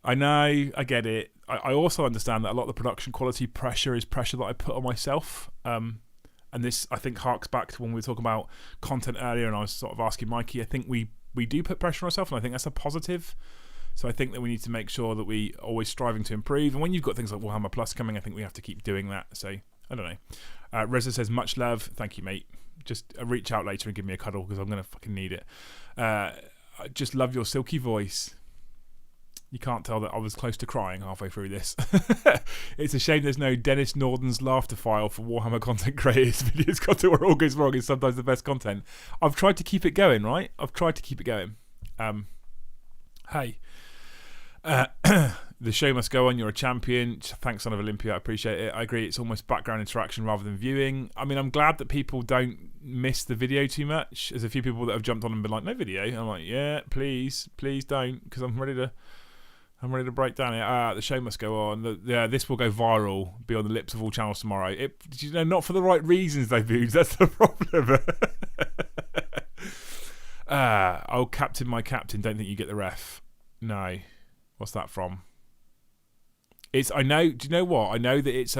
S1: I know, I get it. I also understand that a lot of the production quality pressure is pressure that I put on myself. And this, I think, harks back to when we were talking about content earlier, and I was sort of asking Mikey. I think we do put pressure on ourselves, and I think that's a positive. So I think that we need to make sure that we are always striving to improve. And when you've got things like Warhammer Plus coming, I think we have to keep doing that. So, I don't know. Reza says, much love. Thank you, mate. Just reach out later and give me a cuddle because I'm going to fucking need it. I just love your silky voice. You can't tell that I was close to crying halfway through this. It's a shame there's no Dennis Norden's laughter file for Warhammer content creators. Videos content where all goes wrong is sometimes the best content. I've tried to keep it going, right? I've tried to keep it going. Hey. The show must go on. You're a champion. Thanks, Son of Olympia. I appreciate it. I agree. It's almost background interaction rather than viewing. I mean, I'm glad that people don't miss the video too much. There's a few people that have jumped on and been like, no video. I'm like, yeah, please don't, because I'm ready to break down it. The show must go on. This will go viral, be on the lips of all channels tomorrow. Not for the right reasons, though, dudes. That's the problem. Oh, Captain, my captain. Don't think you get the ref. No. What's that from? I know. Do you know what? I know that it's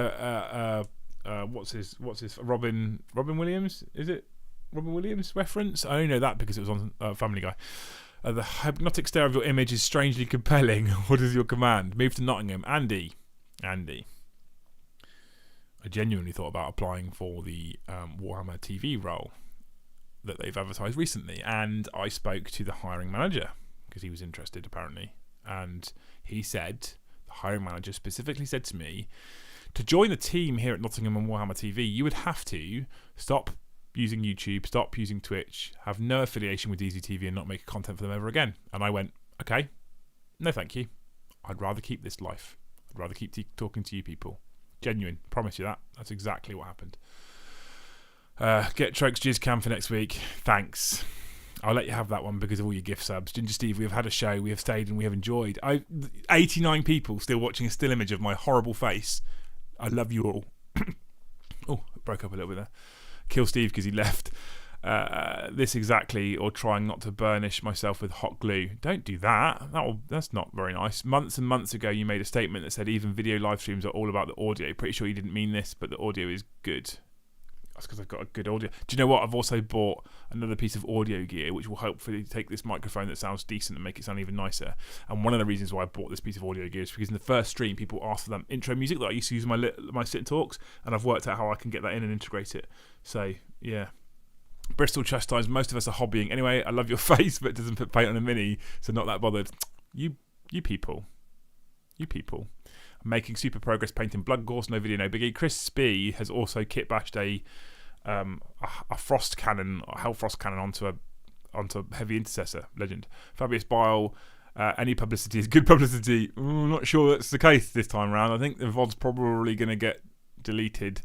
S1: what's his Robin Williams? Is it Robin Williams reference? I only know that because it was on Family Guy. The hypnotic stare of your image is strangely compelling. What is your command? Move to Nottingham. Andy. I genuinely thought about applying for the Warhammer TV role that they've advertised recently, and I spoke to the hiring manager because he was interested apparently, and he said, the hiring manager specifically said to me, to join the team here at Nottingham and Warhammer TV, you would have to stop using YouTube, stop using Twitch, have no affiliation with Dgtv, and not make content for them ever again. And I went, okay, no thank you. I'd rather keep this life. I'd rather keep talking to you people. Genuine, promise you that. That's exactly what happened. Get Trokes Jizz Cam for next week. Thanks. I'll let you have that one because of all your gift subs. Ginger Steve, we have had a show, we have stayed, and we have enjoyed. 89 people still watching a still image of my horrible face. I love you all. Oh, it broke up a little bit there. Kill Steve because he left. This exactly, or trying not to burnish myself with hot glue. Don't do that. That's not very nice. Months and months ago, you made a statement that said even video live streams are all about the audio. Pretty sure you didn't mean this, but the audio is good. That's because I've got a good audio. Do you know what? I've also bought another piece of audio gear, which will hopefully take this microphone that sounds decent and make it sound even nicer. And one of the reasons why I bought this piece of audio gear is because in the first stream, people asked for that intro music that I used to use in my sit and talks, and I've worked out how I can get that in and integrate it. So, yeah. Bristol Chastimes, most of us are hobbying. Anyway, I love your face, but it doesn't put paint on a mini, so not that bothered. You people. I'm making super progress painting Blood Gorse, no video, no biggie. Chris B has also kit bashed a frost cannon, a hell frost cannon onto heavy intercessor. Legend. Fabius Bile, any publicity is good publicity. I'm not sure that's the case this time around. I think the VOD's probably going to get deleted.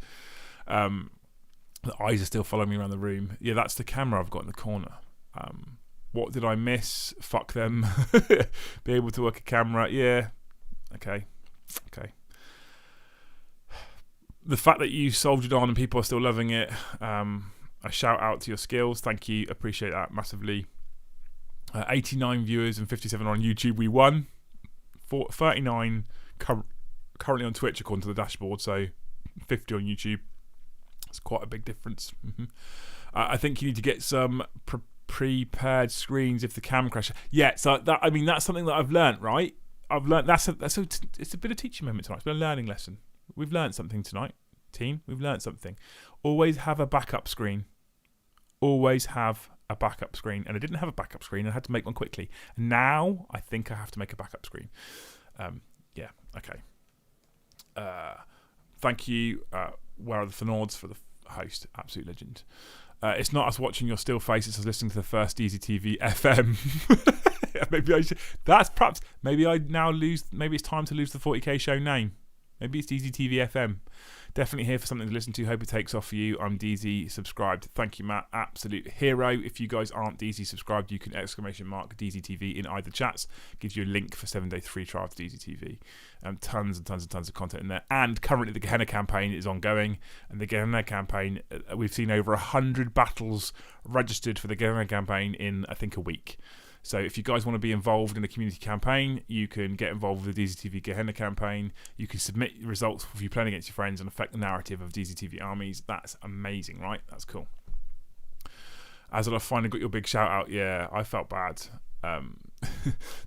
S1: The eyes are still following me around the room. Yeah, that's the camera I've got in the corner. What did I miss? Fuck them. Be able to work a camera. Yeah. Okay. The fact that you soldiered on and people are still loving it, a shout out to your skills. Thank you. Appreciate that massively. 89 viewers and 57 on YouTube. We won. 39 currently on Twitch according to the dashboard, so 50 on YouTube. It's quite a big difference. I think you need to get some prepared screens if the cam crashes. Yeah, so that's something that I've learnt, right? I've learnt it's a bit of teaching moment tonight. It's been a learning lesson. We've learnt something tonight, team. We've learnt something. Always have a backup screen. Always have a backup screen. And I didn't have a backup screen. I had to make one quickly. Now I think I have to make a backup screen. Yeah. Okay. Thank you. Where are the Thanords for the host? Absolute legend. It's not us watching your still face, it's us listening to the first Dgtv FM. Maybe I should. That's perhaps. Maybe I now lose. Maybe it's time to lose the 40k show name. Maybe it's Dgtv FM. Definitely here for something to listen to. Hope it takes off for you. I'm DZ subscribed. Thank you, Matt. Absolute hero. If you guys aren't DZ subscribed, you can ! DZTV in either chats. Gives you a link for 7-day free trial to DZTV. Tons and tons and tons of content in there. And currently the Gehenna campaign is ongoing. And the Gehenna campaign, we've seen over 100 battles registered for the Gehenna campaign in, I think, a week. So if you guys want to be involved in a community campaign, you can get involved with the DZTV Gehenna campaign. You can submit results if you're playing against your friends and affect the narrative of DZTV armies. That's amazing, right? That's cool. Azal, finally got your big shout out. Yeah, I felt bad.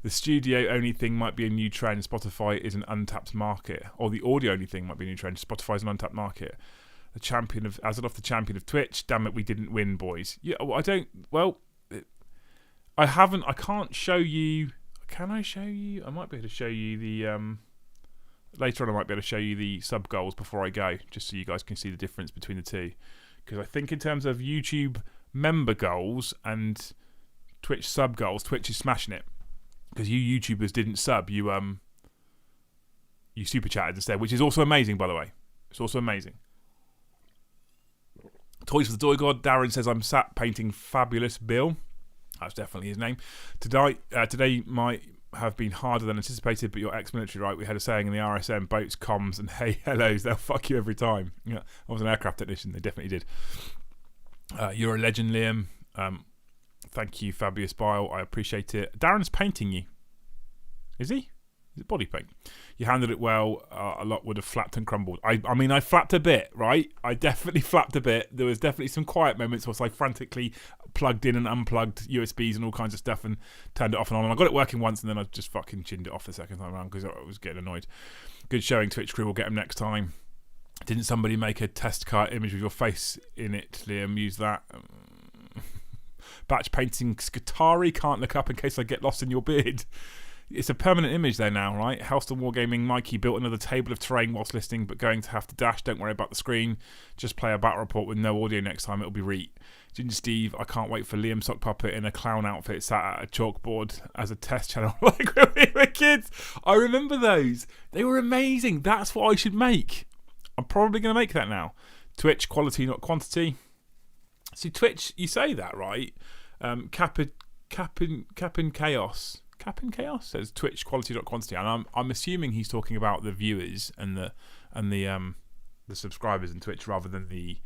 S1: The studio only thing might be a new trend. Spotify is an untapped market. Or the audio only thing might be a new trend. Spotify is an untapped market. The champion of Azaloff, the champion of Twitch. Damn it, we didn't win, boys. Yeah, well, I can't show you. Can I show you? I might be able to show you the later on. I might be able to show you the sub goals before I go, just so you guys can see the difference between the two. Because I think in terms of YouTube member goals and Twitch sub goals, Twitch is smashing it. Because you YouTubers didn't sub, you super chatted instead, which is also amazing, by the way. It's also amazing. Toys for the Toy God. Darren says I'm sat painting Fabulous Bill. That's definitely his name. Today might have been harder than anticipated, but you're ex-military, right? We had a saying in the RSM, boats, comms, and hey, hellos, they'll fuck you every time. Yeah, I was an aircraft technician. They definitely did. You're a legend, Liam. Thank you, Fabius Bile. I appreciate it. Darren's painting you. Is he? Is it body paint? You handled it well. A lot would have flapped and crumbled. I mean, I flapped a bit, right? I definitely flapped a bit. There was definitely some quiet moments whilst I frantically plugged in and unplugged USBs and all kinds of stuff and turned it off and on. And I got it working once and then I just fucking chinned it off the second time around because I was getting annoyed. Good showing, Twitch crew. We'll get them next time. Didn't somebody make a test card image with your face in it, Liam? Use that. Batch painting Scutari. Can't look up in case I get lost in your beard. It's a permanent image there now, right? Hellstorm Wargaming, Mikey built another table of terrain whilst listening, but going to have to dash. Don't worry about the screen. Just play a battle report with no audio next time. It'll be reet. Ginger Steve, I can't wait for Liam Sock Puppet in a clown outfit sat at a chalkboard as a test channel like when we were kids. I remember those. They were amazing. That's what I should make. I'm probably going to make that now. Twitch, quality, not quantity. See, Twitch, you say that, right? Capin Chaos. Capin Chaos says Twitch quality not quantity, and I'm assuming he's talking about the viewers and the subscribers in Twitch rather than the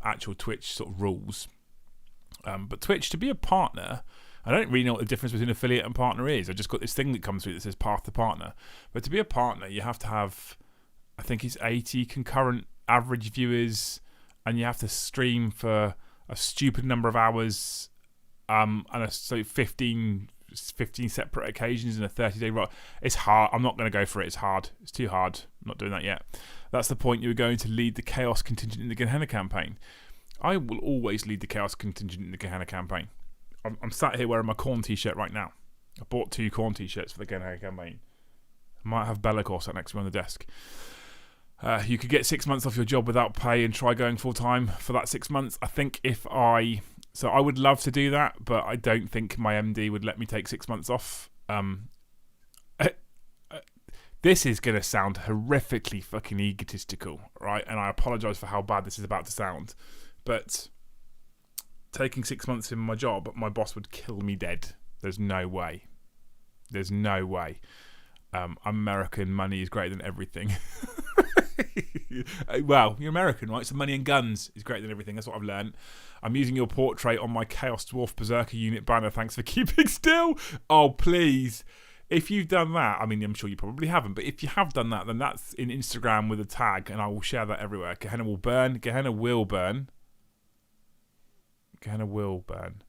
S1: actual Twitch sort of rules. But Twitch, to be a partner, I don't really know what the difference between affiliate and partner is. I just got this thing that comes through that says path to partner. But to be a partner, you have to have, I think it's 80 concurrent average viewers, and you have to stream for a stupid number of hours, so 15 separate occasions in a 30-day run. It's hard. I'm not going to go for it. It's hard. It's too hard. I'm not doing that yet. That's the point. You were going to lead the Chaos contingent in the Gehenna campaign. I will always lead the Chaos contingent in the Gehenna campaign. I'm sat here wearing my Khorne t-shirt right now. I bought 2 Khorne t-shirts for the Gehenna campaign. I might have Be'lakor sat next to me on the desk. You could get 6 months off your job without pay and try going full-time for that 6 months. I think So I would love to do that, but I don't think my MD would let me take 6 months off. This is going to sound horrifically fucking egotistical, right? And I apologise for how bad this is about to sound. But taking 6 months in my job, my boss would kill me dead. There's no way. There's no way. American money is greater than everything. Well, you're American, right? So money and guns is greater than everything. That's what I've learned. I'm using your portrait on my Chaos Dwarf Berserker unit banner. Thanks for keeping still. Oh, please. if you've done that, I mean, I'm sure you probably haven't, but if you have done that, then that's in Instagram with a tag, and I will share that everywhere. Gehenna will burn. Gehenna will burn. Gehenna will burn.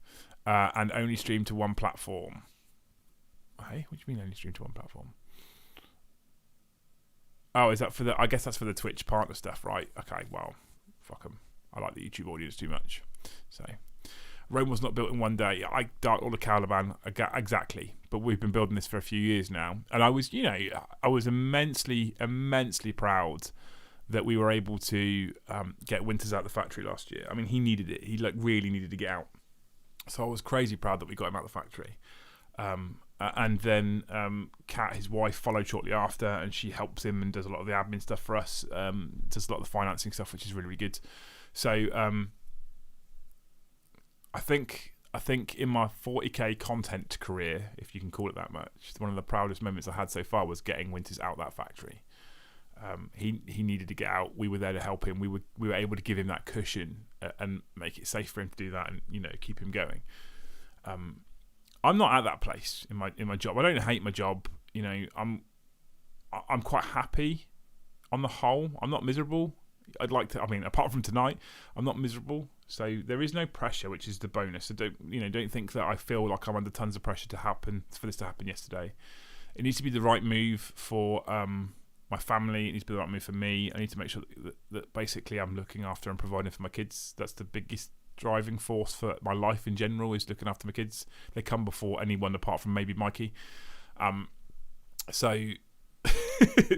S1: And only stream to one platform. Hey, what do you mean only stream to one platform? Oh, is that for the... I guess that's for the Twitch partner stuff, right? Okay, well, fuck them. I like the YouTube audience too much. So, Rome was not built in one day. I dark all the Caliban, exactly. But we've been building this for a few years now. And I was, I was immensely proud that we were able to get Winters out of the factory last year. I mean, he needed it. He really needed to get out. So I was crazy proud that we got him out of the factory. And then Kat, his wife, followed shortly after, and she helps him and does a lot of the admin stuff for us, does a lot of the financing stuff, which is really, really good. So I think in my 40k content career, if you can call it that much, one of the proudest moments I had so far was getting Winters out that factory. He needed to get out. We were there to help him. We were able to give him that cushion and make it safe for him to do that, and keep him going. I'm not at that place in my job. I don't hate my job. I'm quite happy on the whole. I'm not miserable. I'd like to. I mean, apart from tonight, I'm not miserable. So there is no pressure, which is the bonus. So don't think that I feel like I'm under tons of pressure for this to happen yesterday. It needs to be the right move for my family. It needs to be the right move for me. I need to make sure that basically I'm looking after and providing for my kids. That's the biggest driving force for my life in general, is looking after my kids. They come before anyone apart from maybe Mikey. So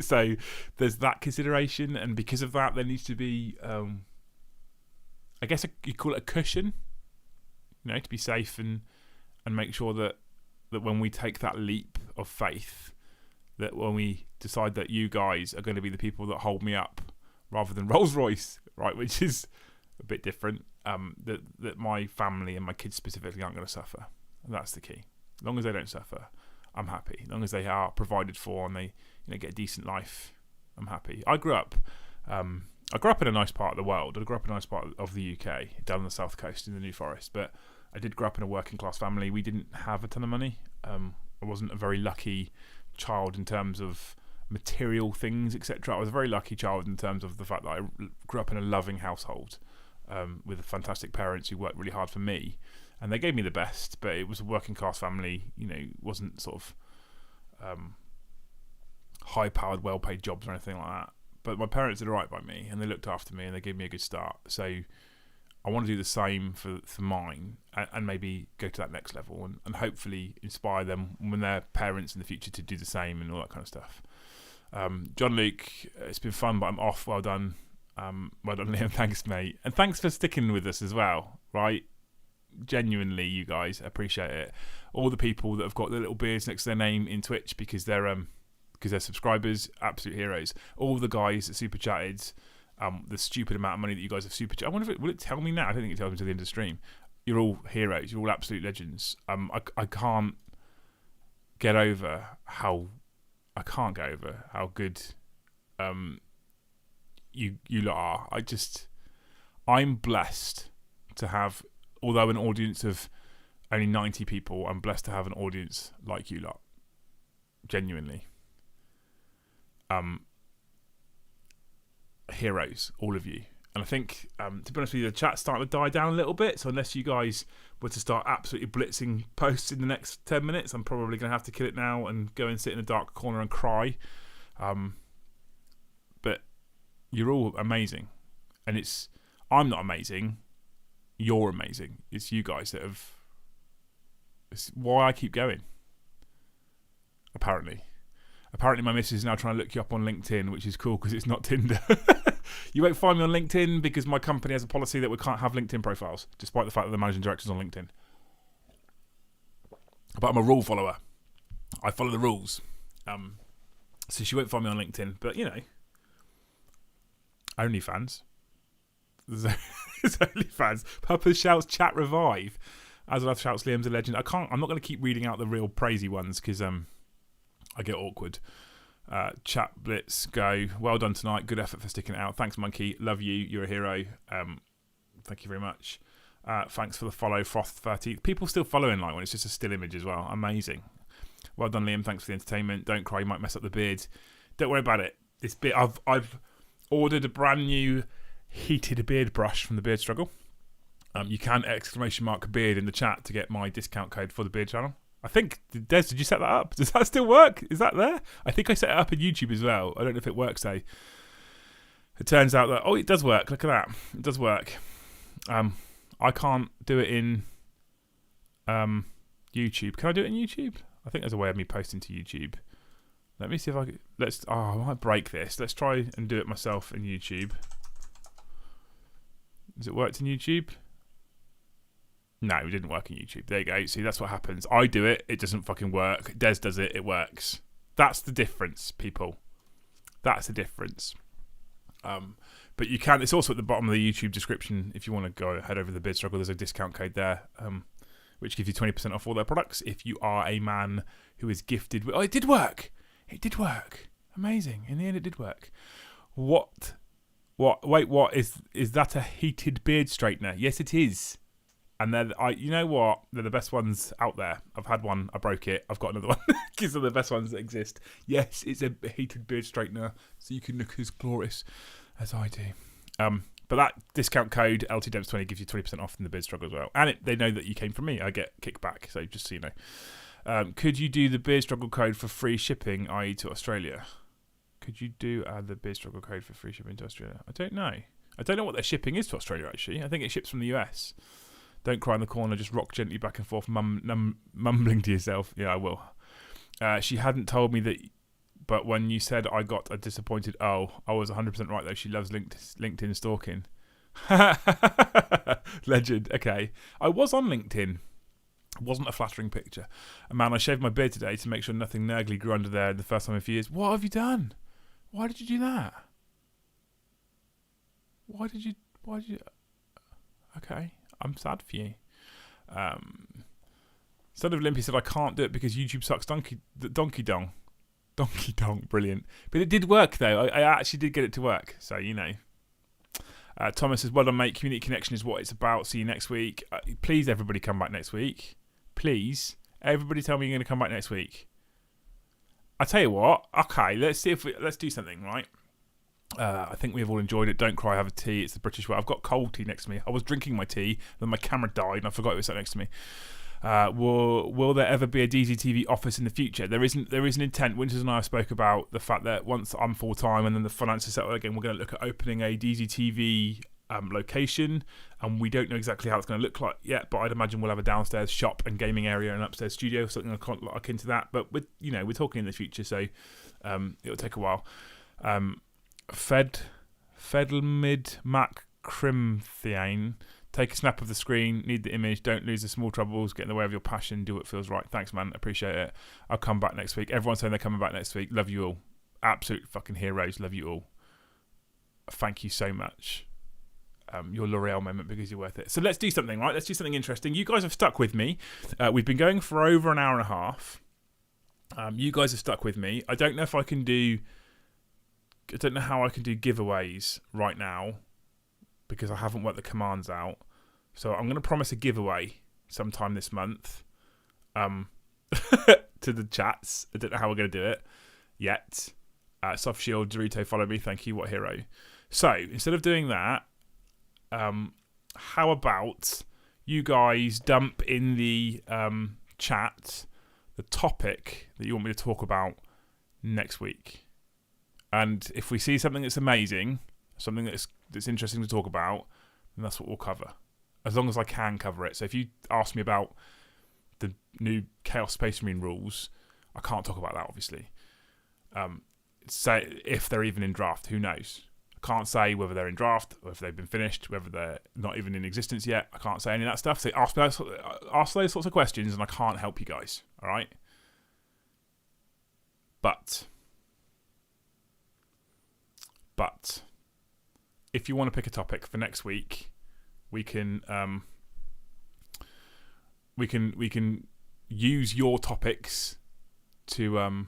S1: so there's that consideration, and because of that, there needs to be I guess you call it a cushion, to be safe and make sure that when we take that leap of faith, that when we decide that you guys are going to be the people that hold me up rather than Rolls Royce, right, which is a bit different, that my family and my kids specifically aren't going to suffer. And that's the key. As long as they don't suffer, I'm happy. As long as they are provided for and they get a decent life, I'm happy. I grew up in a nice part of the world. I grew up in a nice part of the UK, down on the south coast in the New Forest, but I did grow up in a working class family. We didn't have a ton of money. I wasn't a very lucky child in terms of material things, etc. I was a very lucky child in terms of the fact that I grew up in a loving household with fantastic parents who worked really hard for me, and they gave me the best. But it was a working class family. It wasn't sort of high powered, well paid jobs or anything like that. But my parents did all right by me, and they looked after me, and they gave me a good start. So I want to do the same for mine, and maybe go to that next level, and hopefully inspire them when they're parents in the future to do the same and all that kind of stuff. John Luke, it's been fun, but I'm off. Well done. Well done, Liam. Thanks, mate. And thanks for sticking with us as well, right? Genuinely, you guys, appreciate it. All the people that have got their little beards next to their name in Twitch because they're subscribers, absolute heroes. All the guys that super chatted, the stupid amount of money that you guys have super chatted. I wonder if will it tell me now? I don't think it tells me to the end of the stream. You're all heroes. You're all absolute legends. I can't get over how good you lot are. I'm blessed to have, although an audience of only 90 people, I'm blessed to have an audience like you lot. Genuinely. Heroes, all of you. And I think, to be honest with you, the chat's starting to die down a little bit, so unless you guys were to start absolutely blitzing posts in the next 10 minutes, I'm probably going to have to kill it now and go and sit in a dark corner and cry. But you're all amazing. And I'm not amazing, you're amazing. It's you guys it's why I keep going. Apparently my missus is now trying to look you up on LinkedIn, which is cool because it's not Tinder. You won't find me on LinkedIn because my company has a policy that we can't have LinkedIn profiles, despite the fact that the managing director's on LinkedIn. But I'm a rule follower. I follow the rules. So she won't find me on LinkedIn. But, OnlyFans. There's OnlyFans. Papa shouts chat revive. Azalaf shouts Liam's a legend. I'm not going to keep reading out the real praisey ones because I get awkward. Chat Blitz, go. Well done tonight. Good effort for sticking it out. Thanks, Monkey. Love you. You're a hero. Thank you very much. Thanks for the follow, Froth 13. People still following like when it's just a still image as well. Amazing. Well done, Liam. Thanks for the entertainment. Don't cry, you might mess up the beard. Don't worry about it. This bit, I've ordered a brand new heated beard brush from the Beard Struggle. You can !beard in the chat to get my discount code for the beard channel. I think, Des, did you set that up? Does that still work? Is that there? I think I set it up in YouTube as well. I don't know if it works though. It turns out that, oh, it does work. Look at that. It does work. I can't do it in YouTube. Can I do it in YouTube? I think there's a way of me posting to YouTube. Let me see if I can. I might break this. Let's try and do it myself in YouTube. Has it worked in YouTube? No, it didn't work in YouTube. There you go. See, that's what happens. I do it. It doesn't fucking work. Des does it. It works. That's the difference, people. That's the difference. But you can. It's also at the bottom of the YouTube description. If you want to go head over to the Beard Struggle, there's a discount code there, which gives you 20% off all their products. If you are a man who is gifted with, oh, it did work. It did work. Amazing. In the end, it did work. What? Wait, what is that? A heated beard straightener? Yes, it is. And you know what? They're the best ones out there. I've had one. I broke it. I've got another one. Because they're the best ones that exist. Yes, it's a heated beard straightener, so you can look as glorious as I do. But that discount code LTDEMS20 gives you 20% off in the Beard Struggle as well. And they know that you came from me. I get kickback. So just so you know. Could you do the Beard Struggle code for free shipping, i.e. to Australia? Could you do the Beard Struggle code for free shipping to Australia? I don't know. I don't know what their shipping is to Australia, actually. I think it ships from the US. Don't cry in the corner, just rock gently back and forth, mumbling to yourself. Yeah, I will. She hadn't told me that, but when you said I got a disappointed I was 100% right, though. She loves LinkedIn stalking. Legend. Okay. I was on LinkedIn. It wasn't a flattering picture. And man, I shaved my beard today to make sure nothing nergly grew under there the first time in a few years. What have you done? Why did you do that? Why did you... Okay. I'm sad for you. Son of Limpy said I can't do it because YouTube sucks donkey dong. Donkey dong, brilliant. But it did work though. I actually did get it to work. So, you know. Thomas says, well done mate, community connection is what it's about. See you next week. Please everybody come back next week. Please. Everybody tell me you're going to come back next week. I tell you what. Okay, let's do something, right? I think we've all enjoyed it. Don't cry, have a tea. It's the British way. I've got cold tea next to me. I was drinking my tea, then my camera died, and I forgot it was sat next to me. Will there ever be a Dgtv office in the future? There is an intent. Winters and I spoke about the fact that once I'm full time and then the finances settle again, we're going to look at opening a Dgtv location, and we don't know exactly how it's going to look like yet. But I'd imagine we'll have a downstairs shop and gaming area and upstairs studio, something akin to that. But we're talking in the future, so it'll take a while. Fedlmid Mac Crimthiane. Take a snap of the screen. Need the image. Don't lose the small troubles. Get in the way of your passion. Do what feels right. Thanks, man. Appreciate it. I'll come back next week. Everyone's saying they're coming back next week. Love you all. Absolute fucking heroes. Love you all. Thank you so much. Your L'Oreal moment because you're worth it. So let's do something, right? Let's do something interesting. You guys have stuck with me. We've been going for over an hour and a half. You guys have stuck with me. I don't know how I can do giveaways right now because I haven't worked the commands out. So I'm going to promise a giveaway sometime this month to the chats. I don't know how we're going to do it yet. Soft Shield, Dorito, follow me. Thank you. What hero? So instead of doing that, how about you guys dump in the chat the topic that you want me to talk about next week? And if we see something that's amazing, something that's interesting to talk about, then that's what we'll cover. As long as I can cover it. So if you ask me about the new Chaos Space Marine rules, I can't talk about that, obviously. Say if they're even in draft, who knows? I can't say whether they're in draft, or if they've been finished, whether they're not even in existence yet. I can't say any of that stuff. So ask those sorts of questions, and I can't help you guys. All right? But if you want to pick a topic for next week, we can use your topics to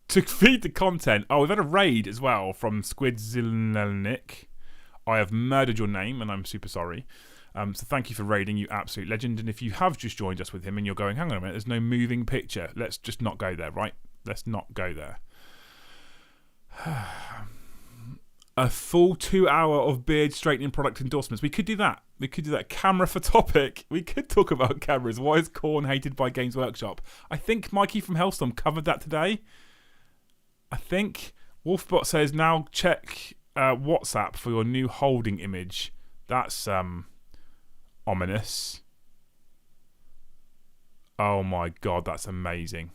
S1: feed the content. Oh, we've had a raid as well from Squidzilnik. I have murdered your name, and I'm super sorry. So thank you for raiding, you absolute legend. And if you have just joined us with him and you're going, hang on a minute, there's no moving picture. Let's just not go there, right? Let's not go there. A full 2 hour of beard straightening product endorsements. We could do that. Camera for topic. We could talk about cameras. Why is Korn hated by Games Workshop? I think Mikey from Hellstorm covered that today. I think Wolfbot says now check WhatsApp for your new holding image. That's ominous. Oh my god, that's amazing.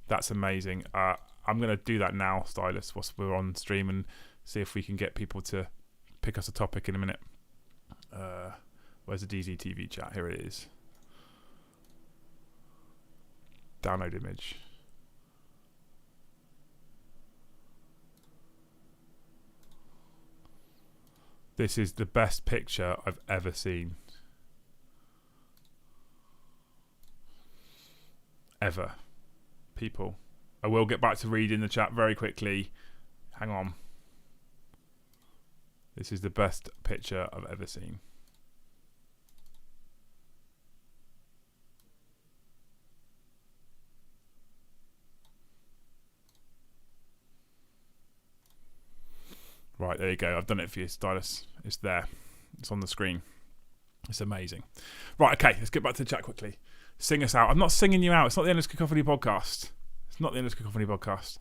S1: That's amazing. I'm going to do that now, Stylus, whilst we're on stream, and see if we can get people to pick us a topic in a minute. Where's the Dgtv chat? Here it is. Download image. This is the best picture I've ever seen. Ever. People. I will get back to reading the chat very quickly. Hang on. This is the best picture I've ever seen. Right, there you go. I've done it for you, Stylus. It's there. It's on the screen. It's amazing. Right, okay. Let's get back to the chat quickly. Sing us out. I'm not singing you out. It's not the Endless Cacophony podcast. It's not the Endless Cacophony podcast.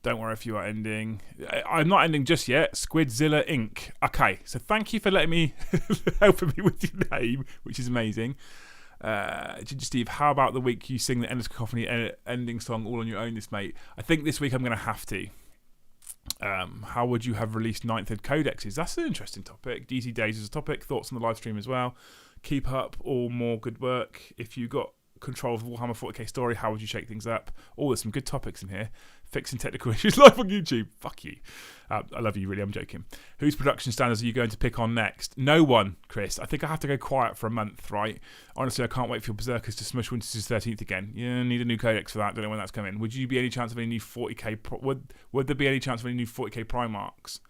S1: Don't worry if you are ending. I'm not ending just yet. Squidzilla Inc. Okay, so thank you for letting me helping me with your name, which is amazing. Ginger Steve, how about the week you sing the Endless Cacophony ending song all on your own, this mate? I think this week I'm going to have to. How would you have released ninth ed codexes? That's an interesting topic. DZ Days is a topic. Thoughts on the live stream as well. Keep up all more good work. If you got control of Warhammer 40k story, how would you shake things up? Oh, there's some good topics in here. Fixing technical issues live on YouTube. Fuck you. I love you, really. I'm joking. Whose production standards are you going to pick on next? No one, Chris. I think I have to go quiet for a month, right? Honestly, I can't wait for your Berserkers to smush Winters' 13th again. You need a new codex for that. Don't know when that's coming. Would you be any chance of any new 40k? Would there be any chance of any new 40k Primarchs?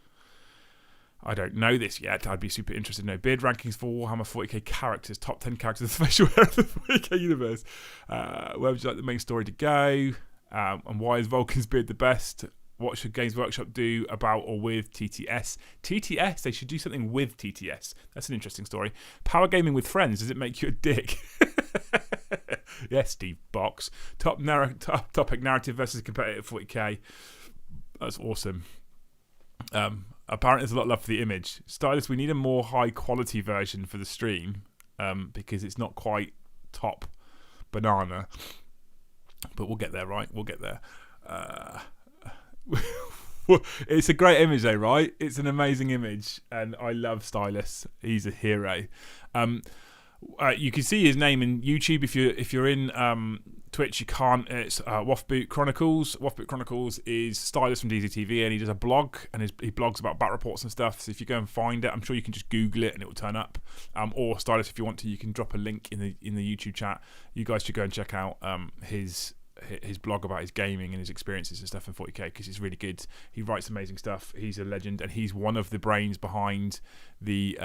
S1: I don't know this yet. I'd be super interested to know. Beard rankings for Warhammer 40k characters. Top 10 characters of the facial hair of the 40k universe. Where would you like the main story to go? And why is Vulcan's beard the best? What should Games Workshop do about or with TTS? TTS, they should do something with TTS. That's an interesting story. Power gaming with friends, does it make you a dick? Yes, Steve Box. Top topic, narrative versus competitive 40k. That's awesome. Apparently there's a lot of love for the image. Stylus, we need a more high quality version for the stream, because it's not quite top banana. But we'll get there, right? We'll get there. It's a great image though, right? It's an amazing image, and I love Stylus. He's a hero. You can see his name in YouTube. If you're in Twitch, you can't. It's Waffboot Chronicles. Waffboot Chronicles is Stylus from Dgtv, and he does a blog, and he blogs about bat reports and stuff. So if you go and find it, I'm sure you can just Google it and it will turn up. Or Stylus, if you want to, you can drop a link in the YouTube chat. You guys should go and check out his blog about his gaming and his experiences and stuff in 40k, because it's really good. He writes amazing stuff. He's a legend, and he's one of the brains behind the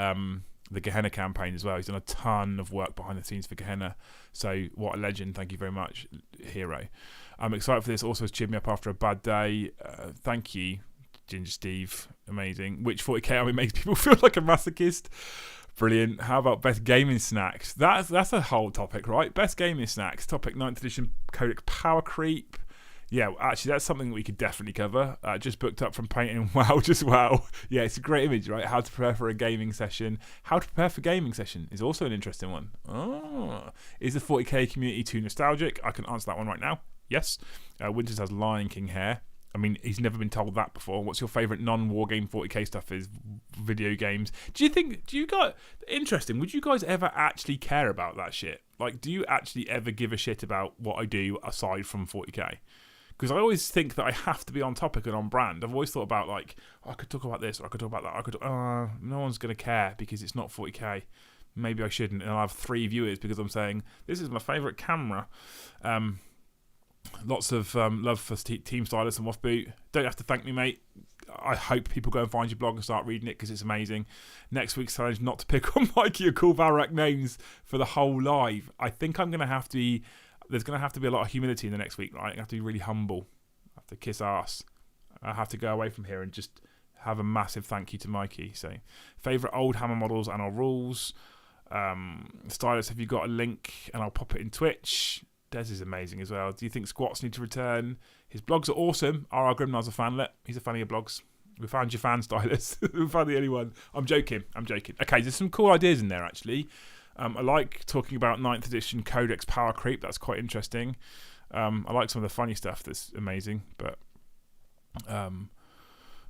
S1: Gehenna campaign as well. He's done a ton of work behind the scenes for Gehenna. So what a legend. Thank you very much, hero. I'm excited for this. Also, has cheered me up after a bad day. Thank you, Ginger Steve. Amazing. Which 40k army makes people feel like a masochist? Brilliant. How about best gaming snacks? That's a whole topic, right? Best gaming snacks. Topic 9th edition Codex Power Creep. Yeah, actually, that's something that we could definitely cover. Just booked up from painting WoW just wow. Yeah, it's a great image, right? How to prepare for a gaming session. How to prepare for gaming session is also an interesting one. Oh, is the 40k community too nostalgic? I can answer that one right now. Yes. Winters has Lion King hair. I mean, he's never been told that before. What's your favourite non-wargame 40k stuff is video games? Do you guys, interesting, would you guys ever actually care about that shit? Like, do you actually ever give a shit about what I do aside from 40k? Because I always think that I have to be on topic and on brand. I've always thought about, like, oh, I could talk about this, or I could talk about that. No one's going to care because it's not 40k. Maybe I shouldn't. And I'll have 3 viewers because I'm saying, this is my favourite camera. Lots of love for Team Stylus and Waff Boot. Don't have to thank me, mate. I hope people go and find your blog and start reading it because it's amazing. Next week's challenge, not to pick on Mikey or call Valrak names for the whole live. I think I'm going to have to be... There's going to have to be a lot of humility in the next week, right? I have to be really humble. I have to kiss ass. I have to go away from here and just have a massive thank you to Mikey. So, favourite old hammer models and our rules. Stylus, have you got a link? And I'll pop it in Twitch. Des is amazing as well. Do you think squats need to return? His blogs are awesome. R.R. Grimnar's a fanlet. He's a fan of your blogs. We found your fan, Stylus. We found the only one. I'm joking. Okay, there's some cool ideas in there, actually. I like talking about 9th edition Codex Power Creep. That's quite interesting. I like some of the funny stuff that's amazing. But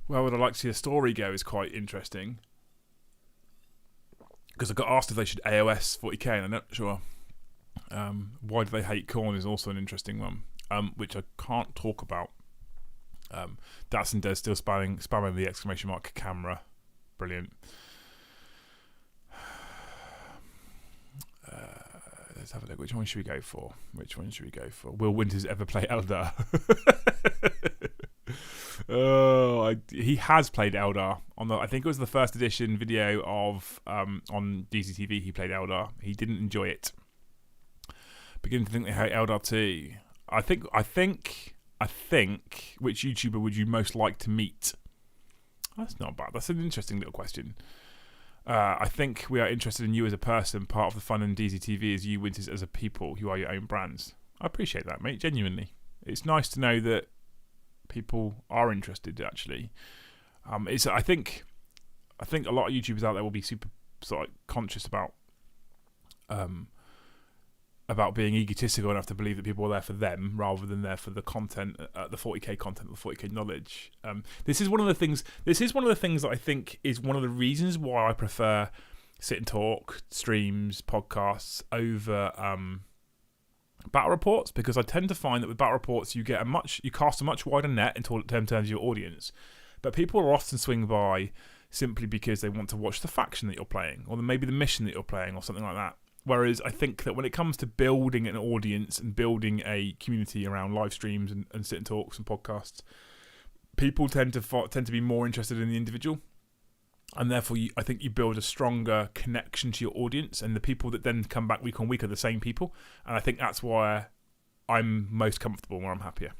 S1: where would I like to see the story go is quite interesting. Because I got asked if they should AOS 40k, and I'm not sure. Why do they hate corn is also an interesting one, which I can't talk about. Datsun Des still spamming the exclamation mark camera. Brilliant. Let's have a look. Which one should we go for? Will Winters ever play Eldar? He has played Eldar I think it was the first edition video of on Dgtv. He played Eldar. He didn't enjoy it. Beginning to think they hate Eldar too. I think. Which YouTuber would you most like to meet? That's not bad. That's an interesting little question. I think we are interested in you as a person. Part of the fun in Dgtv is you, Winters, as a people. You are your own brands. I appreciate that, mate. Genuinely, it's nice to know that people are interested. Actually, I think a lot of YouTubers out there will be super sort of conscious about being egotistical enough to believe that people are there for them rather than there for the content, the 40k content, the 40k knowledge. This is one of the things that I think is one of the reasons why I prefer sit and talk streams, podcasts over battle reports, because I tend to find that with battle reports you cast a much wider net in terms of your audience, but people are often swing by simply because they want to watch the faction that you're playing, or maybe the mission that you're playing, or something like that. Whereas I think that when it comes to building an audience and building a community around live streams and sit and talks and podcasts, people tend to be more interested in the individual, and therefore I think you build a stronger connection to your audience, and the people that then come back week on week are the same people, and I think that's why I'm most comfortable, where I'm happier.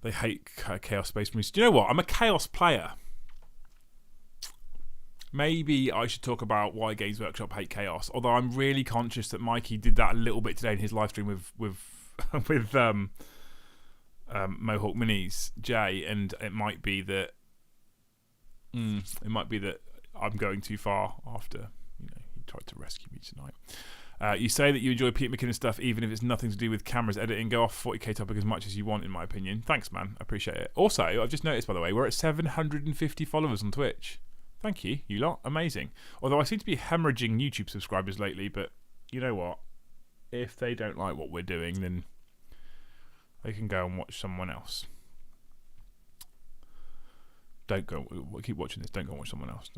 S1: They hate Chaos Space Marines. Do you know what? I'm a Chaos player. Maybe I should talk about why Games Workshop hate Chaos. Although I'm really conscious that Mikey did that a little bit today in his live stream with Mohawk Minis, Jay, and it might be that I'm going too far after he tried to rescue me tonight. You say that you enjoy Pete McKinnon stuff, even if it's nothing to do with cameras, editing. Go off 40k topic as much as you want, in my opinion. Thanks, man. I appreciate it. Also, I've just noticed, by the way, we're at 750 followers on Twitch. Thank you, you lot. Amazing. Although I seem to be hemorrhaging YouTube subscribers lately, but you know what? If they don't like what we're doing, then they can go and watch someone else. Keep watching this. Don't go and watch someone else.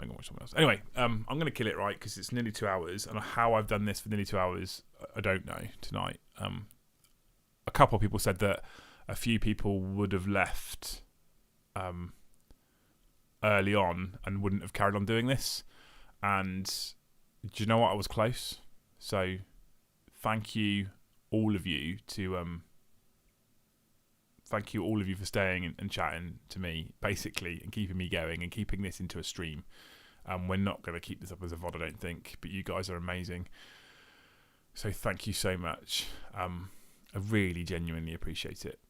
S1: Anyway, I'm going to kill it, right, because it's nearly 2 hours, and how I've done this for nearly 2 hours, I don't know tonight. A couple of people said that a few people would have left early on and wouldn't have carried on doing this, and do you know what? I was close. So thank you all of you for staying and chatting to me, basically, and keeping me going and keeping this into a stream. We're not going to keep this up as a VOD, I don't think, but you guys are amazing, so thank you so much. I really genuinely appreciate it.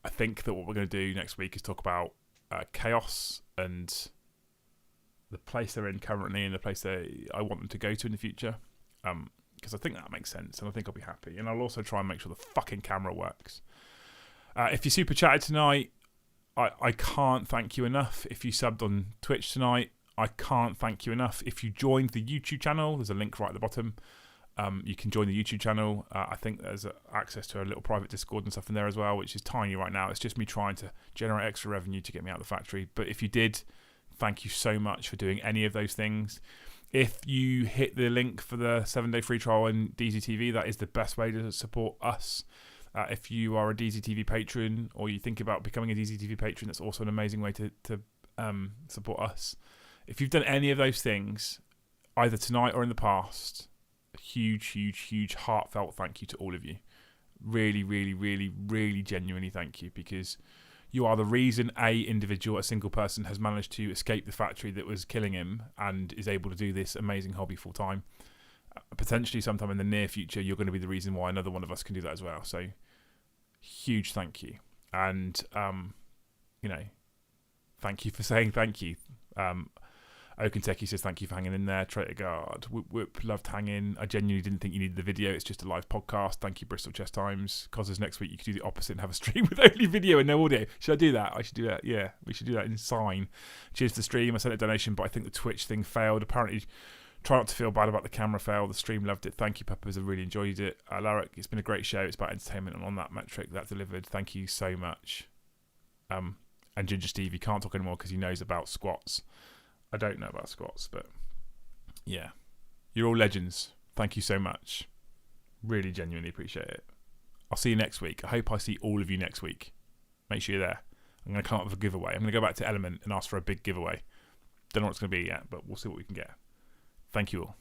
S1: I think that what we're going to do next week is talk about Chaos and the place they're in currently and the place I want them to go to in the future, because I think that makes sense, and I think I'll be happy. And I'll also try and make sure the fucking camera works. If you super chatted tonight, I can't thank you enough. If you subbed on Twitch tonight, I can't thank you enough. If you joined the YouTube channel, there's a link right at the bottom. You can join the YouTube channel. I think there's access to a little private Discord and stuff in there as well, which is tiny right now. It's just me trying to generate extra revenue to get me out of the factory. But if you did, thank you so much for doing any of those things. If you hit the link for the 7-day free trial in Dgtv, that is the best way to support us. If you are a Dgtv patron, or you think about becoming a Dgtv patron, that's also an amazing way to support us. If you've done any of those things, either tonight or in the past, huge heartfelt thank you to all of you. Really, really, really, really genuinely thank you, because you are the reason a single person has managed to escape the factory that was killing him and is able to do this amazing hobby full time. Potentially sometime in the near future, you're going to be the reason why another one of us can do that as well. So huge thank you. And, thank you for saying thank you. Okenteki says thank you for hanging in there. Traitor Guard, Whoop, loved hanging. I genuinely didn't think you needed the video. It's just a live podcast. Thank you, Bristol Chess Times. Causes next week you could do the opposite and have a stream with only video and no audio. Should I do that? I should do that. Yeah, we should do that in sign. Cheers to the stream. I sent a donation, but I think the Twitch thing failed. Apparently, try not to feel bad about the camera fail. The stream loved it. Thank you, Peppers. I really enjoyed it. Larrick, it's been a great show. It's about entertainment, and on that metric, that delivered. Thank you so much. And Ginger Steve, he can't talk anymore because he knows about squats. I don't know about squats, but yeah. You're all legends. Thank you so much. Really genuinely appreciate it. I'll see you next week. I hope I see all of you next week. Make sure you're there. I'm going to come up with a giveaway. I'm going to go back to Element and ask for a big giveaway. Don't know what it's going to be yet, but we'll see what we can get. Thank you all.